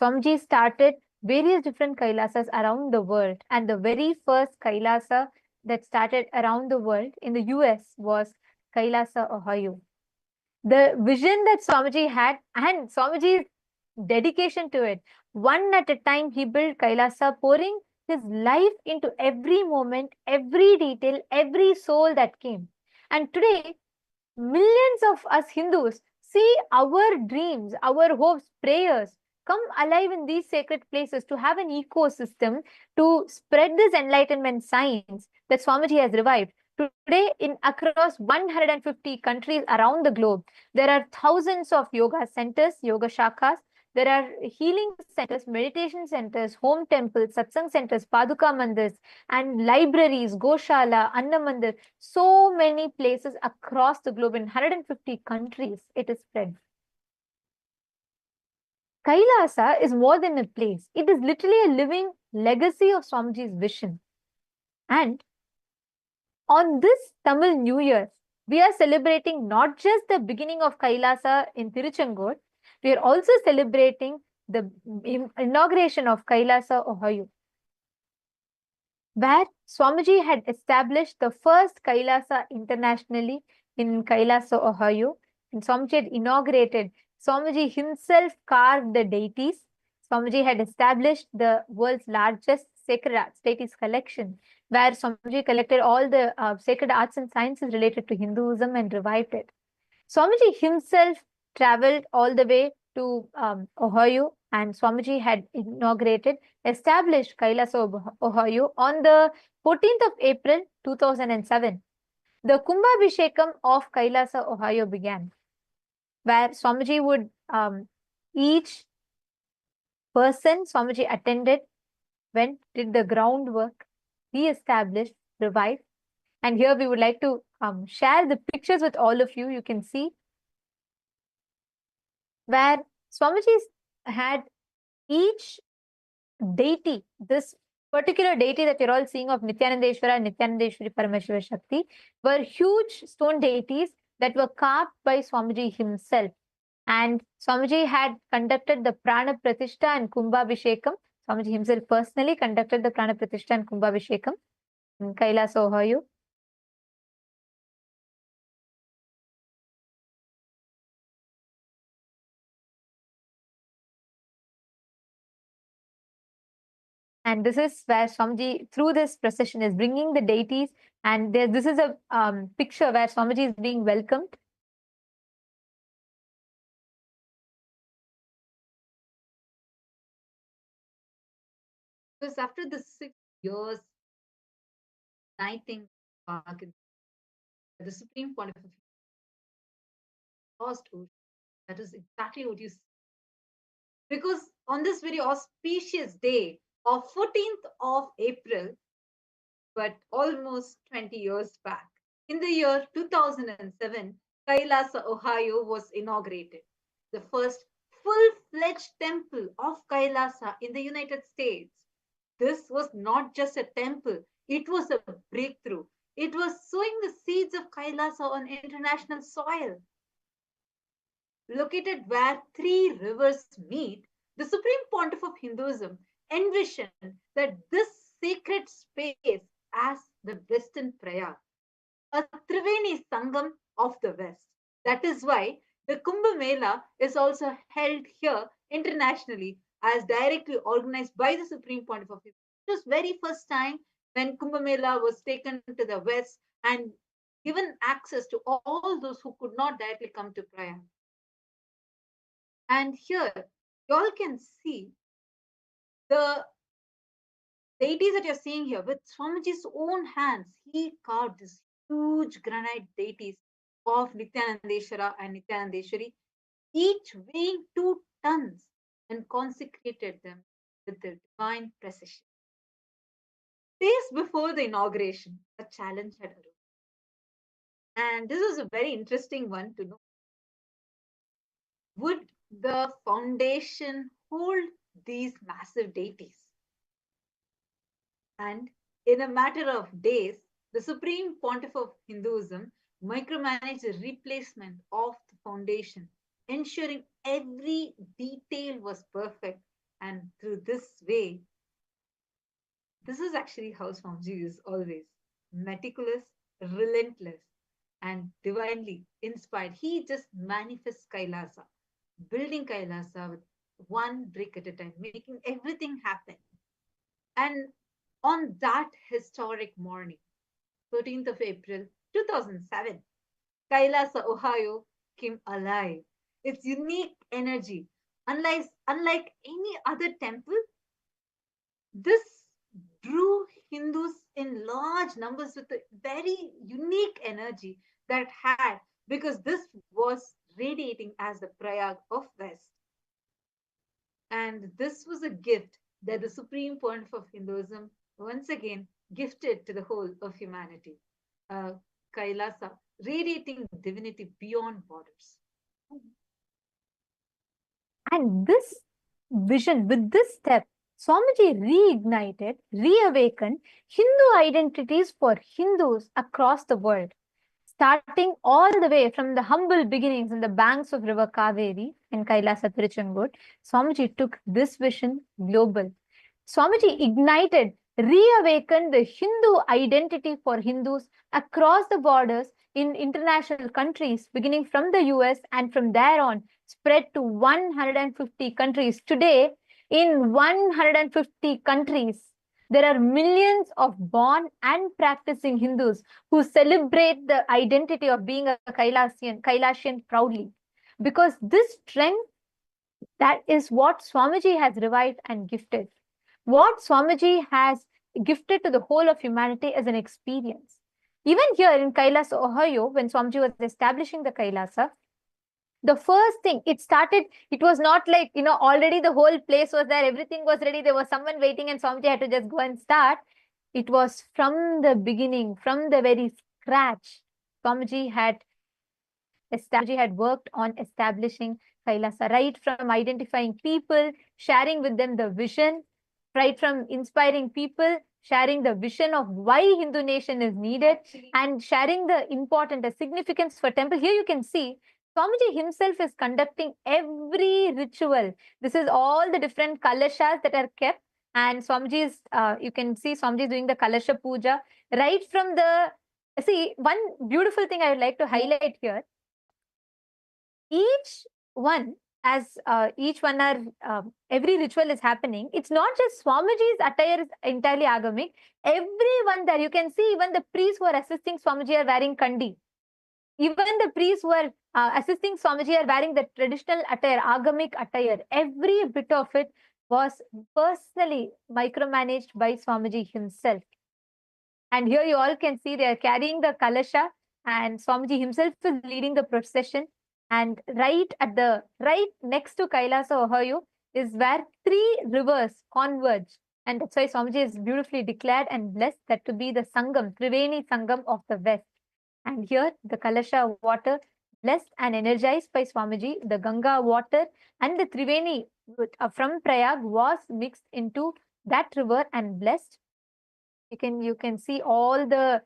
Swamiji started various different Kailasas around the world, and the very first Kailasa that started around the world in the US was Kailasa, Ohio. The vision that Swamiji had and Swamiji's dedication to it, one at a time he built Kailasa, pouring his life into every moment, every detail, every soul that came. And today, millions of us Hindus see our dreams, our hopes, prayers come alive in these sacred places to have an ecosystem to spread this enlightenment science that Swamiji has revived. Today, across 150 countries around the globe, there are thousands of yoga centers, yoga shakhas. There are healing centers, meditation centers, home temples, satsang centers, paduka mandirs, and libraries, goshala, anna mandir. So many places across the globe in 150 countries it is spread. Kailasa is more than a place. It is literally a living legacy of Swamiji's vision. And on this Tamil New Year, we are celebrating not just the beginning of Kailasa in Tiruchendur, we are also celebrating the inauguration of Kailasa, Ohio, where Swamiji had established the first Kailasa internationally in Kailasa, Ohio. And Swamiji had inaugurated. Swamiji himself carved the deities. Swamiji had established the world's largest sacred arts deities collection. where Swamiji collected all the sacred arts and sciences related to Hinduism and revived it. Swamiji himself traveled all the way to Ohio, and Swamiji had established Kailasa, Ohio on the 14th of April 2007. The Kumbhabhishekam of Kailasa, Ohio began, where Swamiji would, each person Swamiji attended, went, did the groundwork, re-established, revived. And here we would like to share the pictures with all of you. You can see where Swamiji had each deity, this particular deity that you're all seeing of Nithyanandeshwara and Nithyanandeshwari Paramashiva Shakti, were huge stone deities that were carved by Swamiji himself. And Swamiji had conducted the Prana Pratishtha and Kumbhabhishekam. Swamiji himself personally conducted the Prana Pratishtha and Kumbhabhishekam in Kailasa, Ohio. And this is where Swamiji, through this procession, is bringing the deities. And this is a picture where Swamiji is being welcomed. Because after the 6 years, uniting the Supreme Pontiff of lost ocean, that is exactly what you see. Because on this very auspicious day of 14th of April, but almost 20 years back, in the year 2007, Kailasa, Ohio was inaugurated, the first full-fledged temple of Kailasa in the United States. This was not just a temple, it was a breakthrough. It was sowing the seeds of Kailasa on international soil. Located where 3 rivers meet, the Supreme Pontiff of Hinduism envisioned that this sacred space as the Western Prayag, a Triveni Sangam of the West. That is why the Kumbh Mela is also held here internationally as directly organized by the Supreme Pontiff of Hinduism. It was very first time when Kumbh Mela was taken to the West and given access to all those who could not directly come to Prayag. And here, you all can see the deities that you're seeing here with Swamiji's own hands. He carved these huge granite deities of Nithyanandeshwara and Nithyanandeshwari, each weighing 2 tons, and consecrated them with the divine precision. Days before the inauguration, a challenge had arisen. And this is a very interesting one to know. Would the foundation hold these massive deities? And in a matter of days, the Supreme Pontiff of Hinduism micromanaged the replacement of the foundation, ensuring every detail was perfect. And through this way, this is actually how Swamiji is always meticulous, relentless, and divinely inspired. He just manifests Kailasa, building Kailasa with 1 brick at a time, making everything happen. And on that historic morning, 13th of April 2007, Kailasa, Ohio came alive. Its unique energy, unlike any other temple, this drew Hindus in large numbers with a very unique energy that had, because this was radiating as the Prayag of West. And this was a gift that the Supreme Pontiff of Hinduism once again gifted to the whole of humanity. Kailasa, radiating divinity beyond borders. And this vision, with this step, Swamiji reignited, reawakened Hindu identities for Hindus across the world, starting all the way from the humble beginnings in the banks of River Kaveri in Kailasa, Tiruchendur. Swamiji took this vision global. Swamiji ignited, reawakened the Hindu identity for Hindus across the borders in international countries, beginning from the US, and from there on spread to 150 countries. Today, in 150 countries, There are millions of born and practicing Hindus who celebrate the identity of being a Kailasian proudly. Because this strength, that is what Swamiji has revived and gifted. What Swamiji has gifted to the whole of humanity as an experience. Even here in Kailasa, Ohio, when Swamiji was establishing the Kailasa, the first thing it started, it was not like, already the whole place was there, everything was ready, there was someone waiting and Swamiji had to just go and start. It was from the beginning, from the very scratch. Swamiji had worked on establishing Kailasa, right from identifying people, sharing with them the vision, right from inspiring people, sharing the vision of why Hindu nation is needed, and sharing the significance for temple. Here you can see Swamiji himself is conducting every ritual. This is all the different kalashas that are kept, and Swamiji is, you can see Swamiji is doing the kalasha puja, right from the, see, one beautiful thing I would like to highlight here. Each one, as every ritual is happening, it's not just Swamiji's attire is entirely agamic. Everyone there, you can see even the priests who are assisting Swamiji are wearing kandi. Even the priests who are assisting Swamiji are wearing the traditional attire, agamic attire. Every bit of it was personally micromanaged by Swamiji himself. And here you all can see they are carrying the kalasha, and Swamiji himself is leading the procession. And right next to Kailasa, Ohio, is where 3 rivers converge. And that's why Swamiji is beautifully declared and blessed that to be the Sangam, Triveni Sangam of the West. And here the Kalasha water, blessed and energized by Swamiji, the Ganga water and the Triveni from Prayag was mixed into that river and blessed. You can see all the,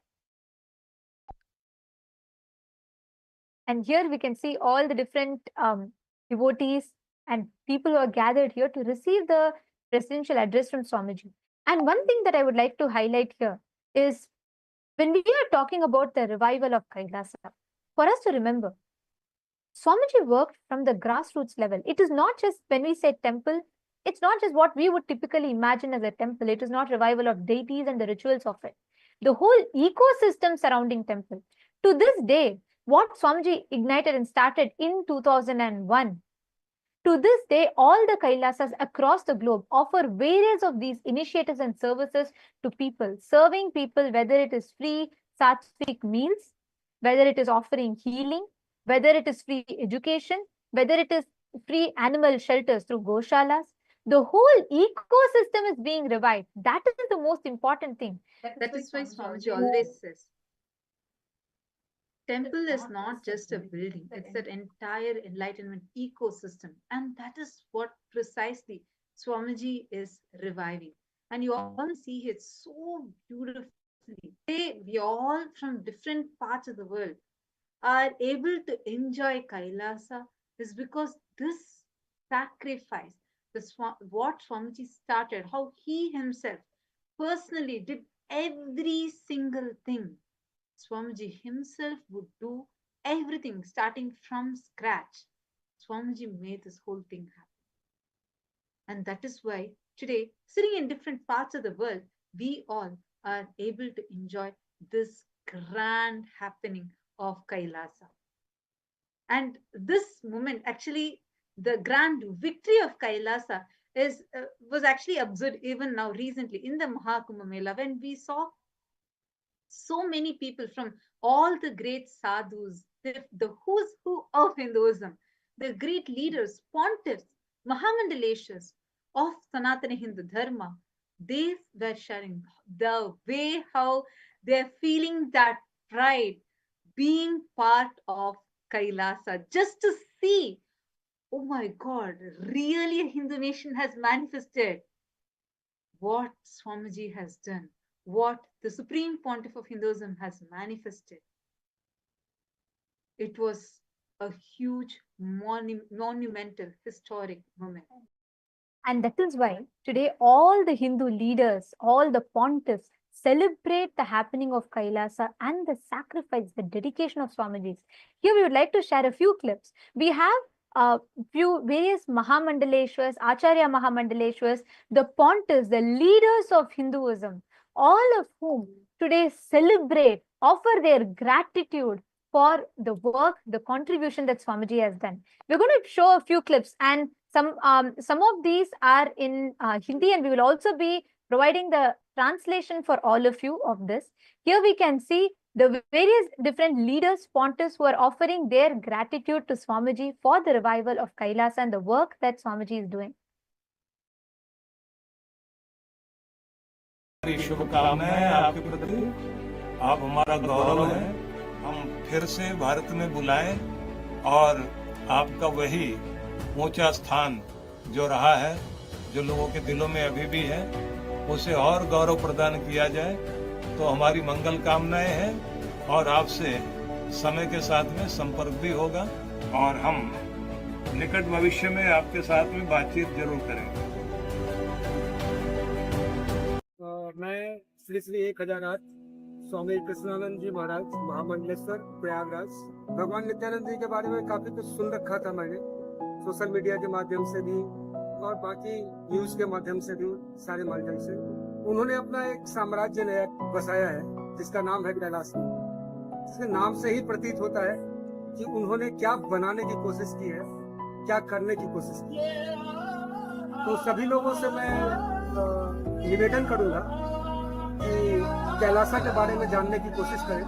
and here we can see all the different devotees and people who are gathered here to receive the presidential address from Swamiji. And one thing that I would like to highlight here is when we are talking about the revival of Kailasa, for us to remember, Swamiji worked from the grassroots level. It is not just when we say temple, it's not just what we would typically imagine as a temple. It is not revival of deities and the rituals of it. The whole ecosystem surrounding temple. To this day, what Swamiji ignited and started in 2001, to this day, all the Kailasas across the globe offer various of these initiatives and services to people, serving people, whether it is free sattvic meals, whether it is offering healing, whether it is free education, whether it is free animal shelters through goshalas. The whole ecosystem is being revived. That is the most important thing. That is why Swamiji always says, temple is not just a building, it's that entire enlightenment ecosystem. And that is what precisely Swamiji is reviving. And you all see it so beautifully. We all from different parts of the world are able to enjoy Kailasa is because this sacrifice, what Swamiji started, how he himself personally did every single thing. Swamiji himself would do everything starting from scratch. Swamiji made this whole thing happen. And that is why today, sitting in different parts of the world, we all are able to enjoy this grand happening of Kailasa. And this moment, actually, the grand victory of Kailasa was actually observed even now recently in the Mahakumbh Mela, when we saw so many people from all the great sadhus, the who's who of Hinduism, the great leaders, pontiffs, Mahamandaleshas of Sanatana Hindu Dharma, they were sharing the way how they're feeling that pride being part of Kailasa, just to see, oh my God, really a Hindu nation has manifested what Swamiji has done, what the Supreme Pontiff of Hinduism has manifested. It was a huge, monumental, historic moment. And that is why today all the Hindu leaders, all the pontiffs celebrate the happening of Kailasa and the sacrifice, the dedication of Swamiji's. Here we would like to share a few clips. We have few various Mahamandaleshwars, Acharya Mahamandaleshwars, the pontiffs, the leaders of Hinduism, all of whom today celebrate, offer their gratitude for the work, the contribution that Swamiji has done. We're going to show a few clips, and some of these are in Hindi, and we will also be providing the translation for all of you of this. Here we can see the various different leaders, pontiffs, who are offering their gratitude to Swamiji for the revival of Kailasa and the work that Swamiji is doing. शुभकामनाएं आपके प्रति, आप हमारा गौरव है। हम फिर से भारत में बुलाएं और आपका वही ऊंचा स्थान जो रहा है, जो लोगों के दिलों में अभी भी है, उसे और गौरव प्रदान किया जाए, तो हमारी मंगल कामनाएं हैं। और आपसे समय के साथ में संपर्क भी होगा और हम निकट भविष्य में आपके साथ में बातचीत जरूर करेंगे। मैं श्री श्री 1008 स्वामी कृष्णानंद जी महाराज महामंडलेश्वर प्रयागराज, भगवान नित्यानंद जी के बारे में काफी कुछ सुन रखा था मैंने, सोशल मीडिया के माध्यम से भी और बाकी न्यूज के माध्यम से भी, सारे माध्यम से। उन्होंने अपना एक साम्राज्य नया बसाया है जिसका नाम है कैलासा। इसके नाम से ही प्रतीत होता है कि उन्होंने क्या बनाने की कोशिश की है, क्या करने की कोशिश की है। तो सभी लोगों से मैं निवेदन करूंगा कि कैलासा के बारे में जानने की कोशिश करें,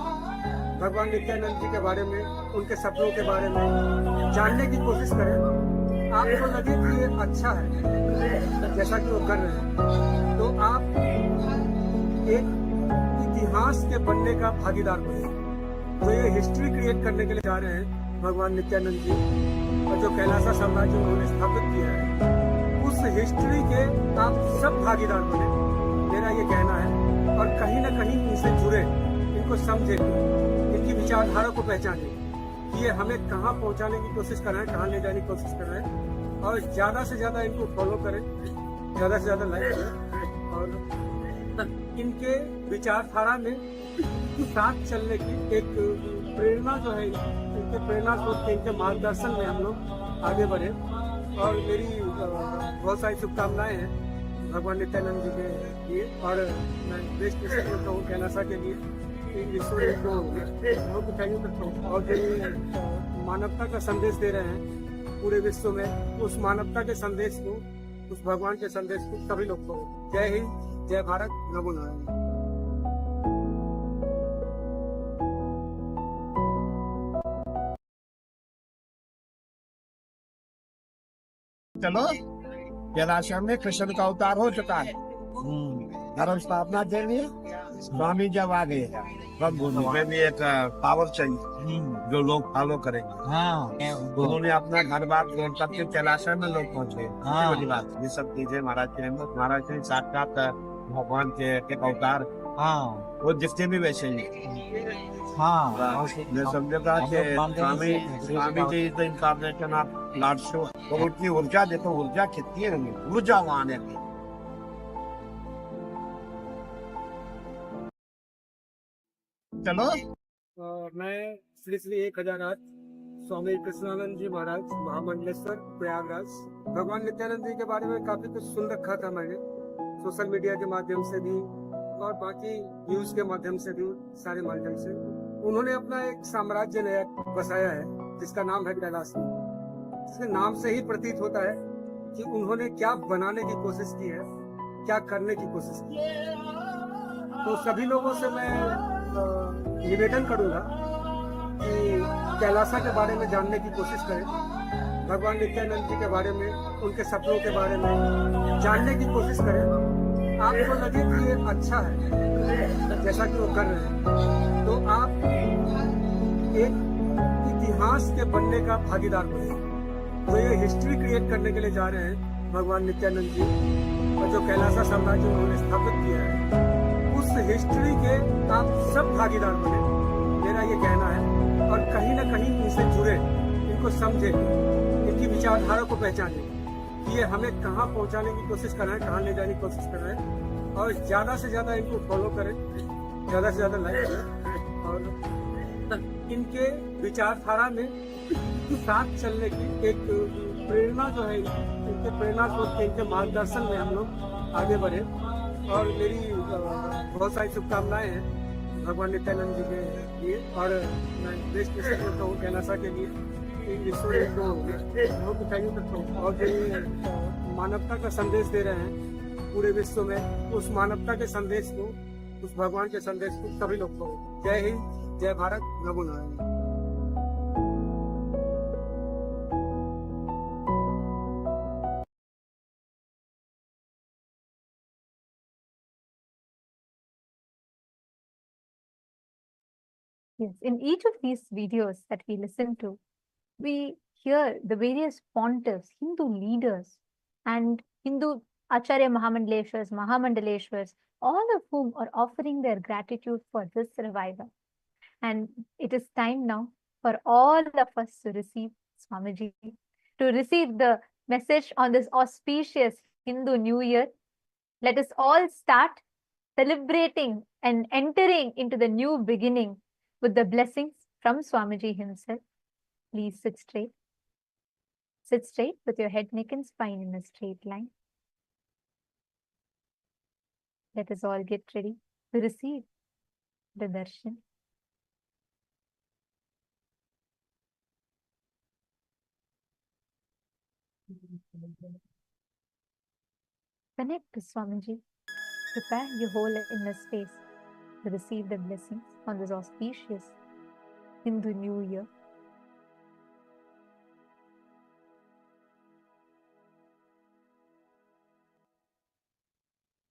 भगवान नित्यानंद जी के बारे में, उनके सपनों के बारे में जानने की कोशिश करें। आपको लगे कि ये अच्छा है जैसा कि वो कर रहे हैं, तो आप एक इतिहास के बनने का भागीदार बने। तो ये हिस्ट्री क्रिएट करने के लिए जा रहे हैं भगवान नित्यानंद जी, और जो कैलासा साम्राज्य उन्होंने स्थापित किया है, उस हिस्ट्री के आप सब भागीदार बने, मेरा ये कहना है। और कहीं ना कहीं इनसे जुड़े, इनको समझे, इनकी विचारधारा को पहचाने कि ये हमें कहाँ पहुँचाने की कोशिश कर रहे हैं, कहाँ ले जाने की कोशिश कर रहे हैं, और ज्यादा से ज्यादा इनको फॉलो करें, ज्यादा से ज्यादा लाइक करें, और इनके विचारधारा में साथ चलने की एक प्रेरणा जो है, इनके प्रेरणा को, इनके मार्गदर्शन में हम लोग आगे बढ़े। और मेरी बहुत सारी शुभकामनाएं हैं भगवान नित्यानंद जी के लिए, और मैं बेस्ट विशेष करता हूँ कैलासा के लिए, ईश्वर को बहुत थैंक यू करता हूँ। और जो मानवता का संदेश दे रहे हैं पूरे विश्व में, उस मानवता के संदेश को, उस भगवान के संदेश को सभी लोग को जय हिंद, जय भारत, नमो नारायण। चलो, कैलाश में कृष्ण का अवतार हो चुका है। धर्म स्थापना के लिए स्वामी जब आ गए, हमें भी एक पावर चाहिए जो लोग फॉलो करेंगे। हाँ, उन्होंने अपना घर बार छोड़ करके कैलाश में लोग पहुँचे। हाँ, बड़ी बात, ये सब चीजें महाराज के साक्षात भगवान के एक अवतार। हाँ, वो जितने भी वैसे ही। हाँ, मैं समझता कि स्वामी जी तो इनकारनेशन ऑफ लॉर्ड शिव, तो उनकी ऊर्जा देखो, ऊर्जा कितनी है, ऊर्जा वहाँ आने की। चलो, मैं श्री श्री 1008 स्वामी कृष्णानंद जी महाराज महामंडलेश्वर प्रयागराज, भगवान नित्यानंद जी के बारे में काफी कुछ सुन रखा था मैंने, सोशल मीडिया के माध्यम से भी और बाकी न्यूज के माध्यम से भी, सारे माध्यम से। उन्होंने अपना एक साम्राज्य नया बसाया है जिसका नाम है कैलासा। इसके नाम से ही प्रतीत होता है कि उन्होंने क्या बनाने की कोशिश की है, क्या करने की कोशिश की है। तो सभी लोगों से मैं निवेदन करूंगा कि कैलासा के बारे में जानने की कोशिश करें, भगवान नित्यानंद जी के बारे में, उनके सपनों के बारे में जानने की कोशिश करें। आपको लगे कि ये अच्छा है जैसा कि वो कर रहे हैं, तो आप एक इतिहास के बनने का भागीदार बने। तो ये हिस्ट्री क्रिएट करने के लिए जा रहे हैं भगवान नित्यानंद जी, और जो कैलासा साम्राज्य उन्होंने स्थापित किया है, उस हिस्ट्री के आप सब भागीदार बने, मेरा ये कहना है। और कहीं ना कहीं इनसे जुड़े, इनको समझे, इनकी विचारधारा को पहचाने कि ये हमें कहाँ पहुँचाने की कोशिश कर रहे हैं, कहाँ ले जाने की कोशिश कर रहे हैं, और ज्यादा से ज्यादा इनको फॉलो करें, ज्यादा से ज्यादा लाइक करें, और इनके विचारधारा में साथ चलने की एक प्रेरणा जो है, इनके प्रेरणा स्रोत के इनके मार्गदर्शन में हम लोग आगे बढ़े। और मेरी बहुत सारी शुभकामनाएं हैं भगवान नित्यानंद जी के लिए, और मैं देश के करता हूँ कैलासा के लिए ईश्वर को बहुत थैंक करता हूँ। और जो ये मानवता का संदेश दे रहे हैं पूरे विश्व में, उस मानवता के संदेश को, उस भगवान के संदेश को सभी लोग को जय हिंद, जय भारत, नमो Narayan. Yes, in each of these videos that we listen to, we hear the various pontiffs, Hindu leaders, and Hindu Acharya Mahamandaleshwars, all of whom are offering their gratitude for this revival. And it is time now for all of us to receive Swamiji, to receive the message on this auspicious Hindu New Year. Let us all start celebrating and entering into the new beginning with the blessings from Swamiji himself. Please sit straight. Sit straight with your head, neck, and spine in a straight line. Let us all get ready to receive the darshan. Connect to Swamiji. Prepare your whole inner space to receive the blessings on this auspicious Hindu New Year.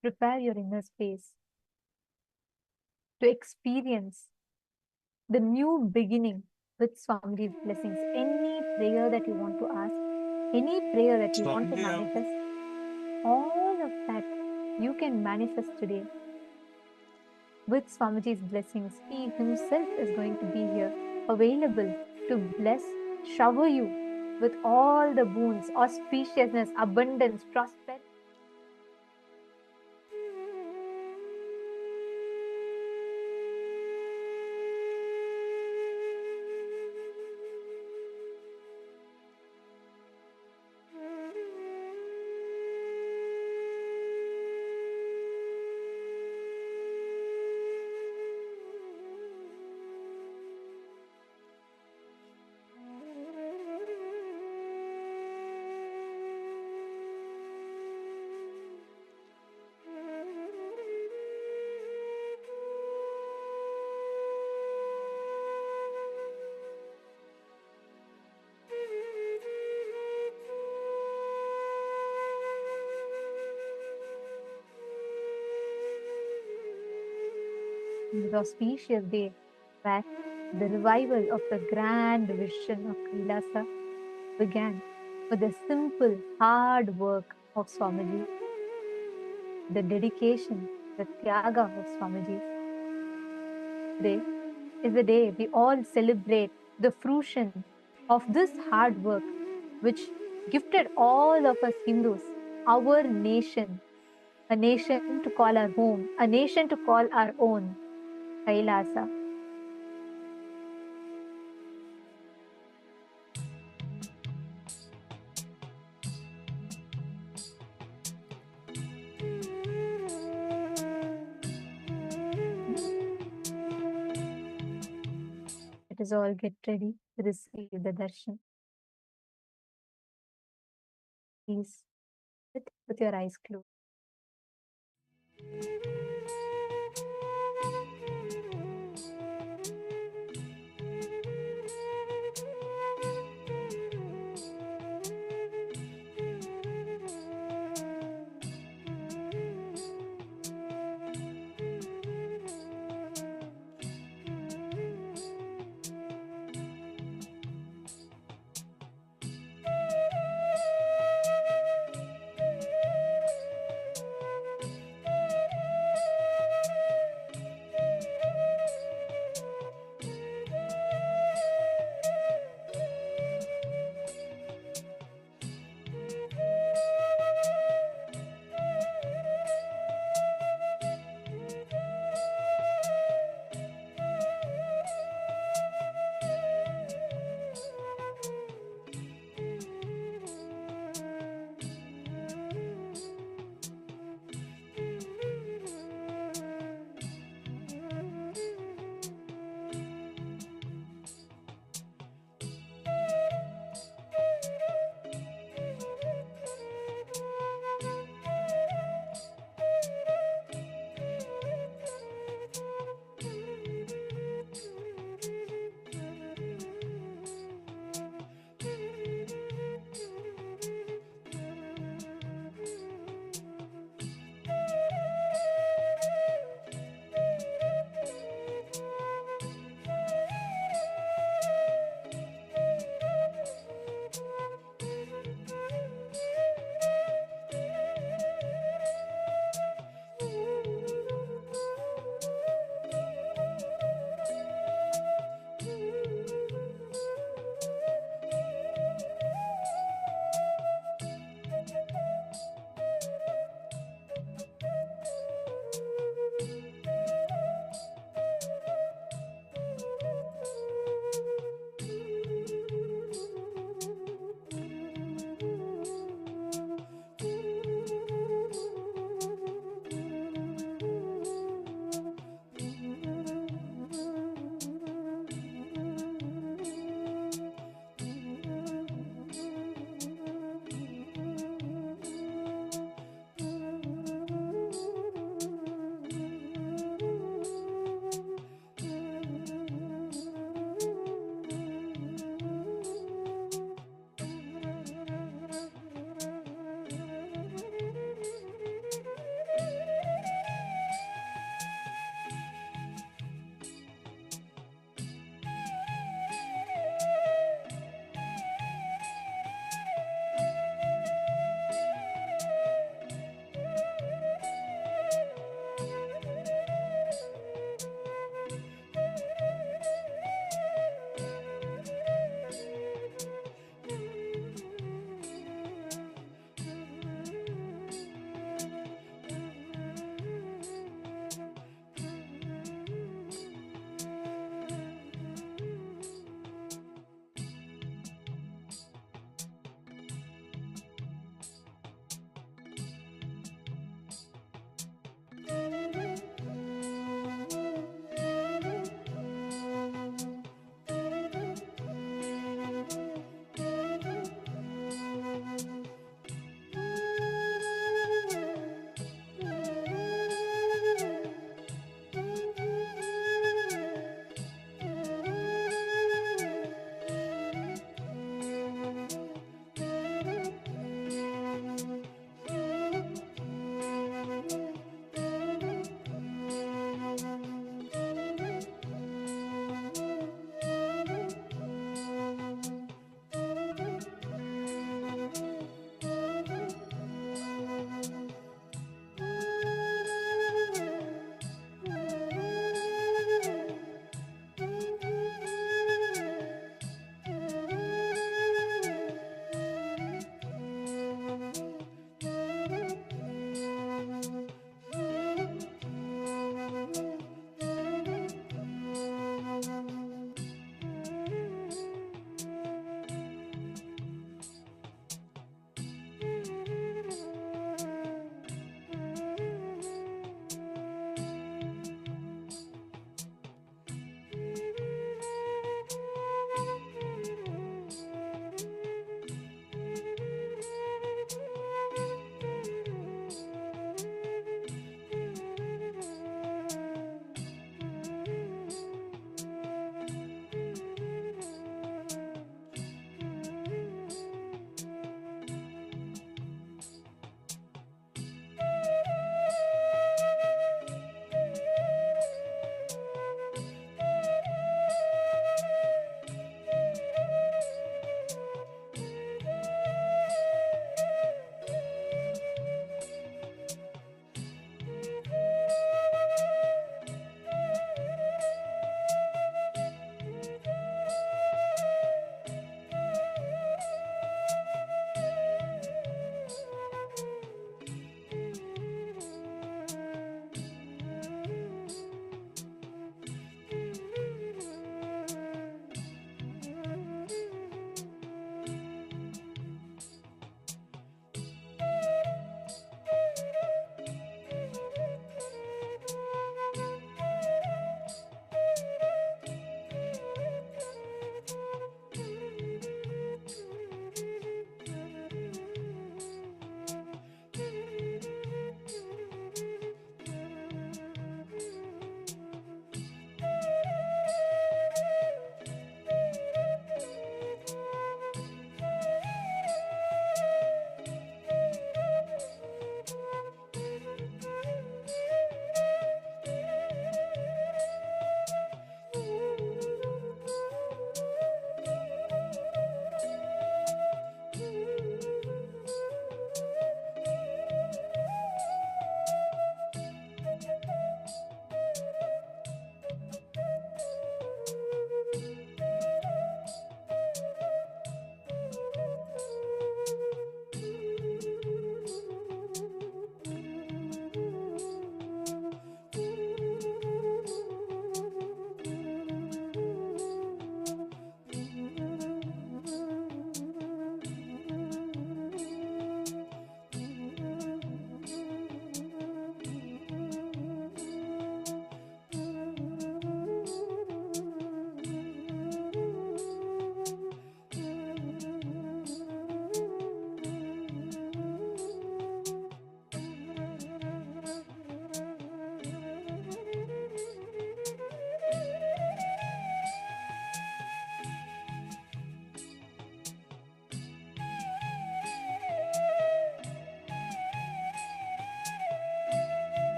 Prepare your inner space to experience the new beginning with Swamiji's blessings. Any prayer that you want to ask, any prayer that you want to manifest, all of that you can manifest today with Swamiji's blessings. He himself is going to be here, available to bless, shower you with all the boons, auspiciousness, abundance, prosperity. The auspicious day where the revival of the grand vision of KAILASA began with the simple, hard work of Swamiji, the dedication, the tyaga of Swamiji. Today is the day we all celebrate the fruition of this hard work which gifted all of us Hindus, our nation, a nation to call our home, a nation to call our own, KAILASA. Let us all get ready to receive the darshan. Please sit with your eyes closed.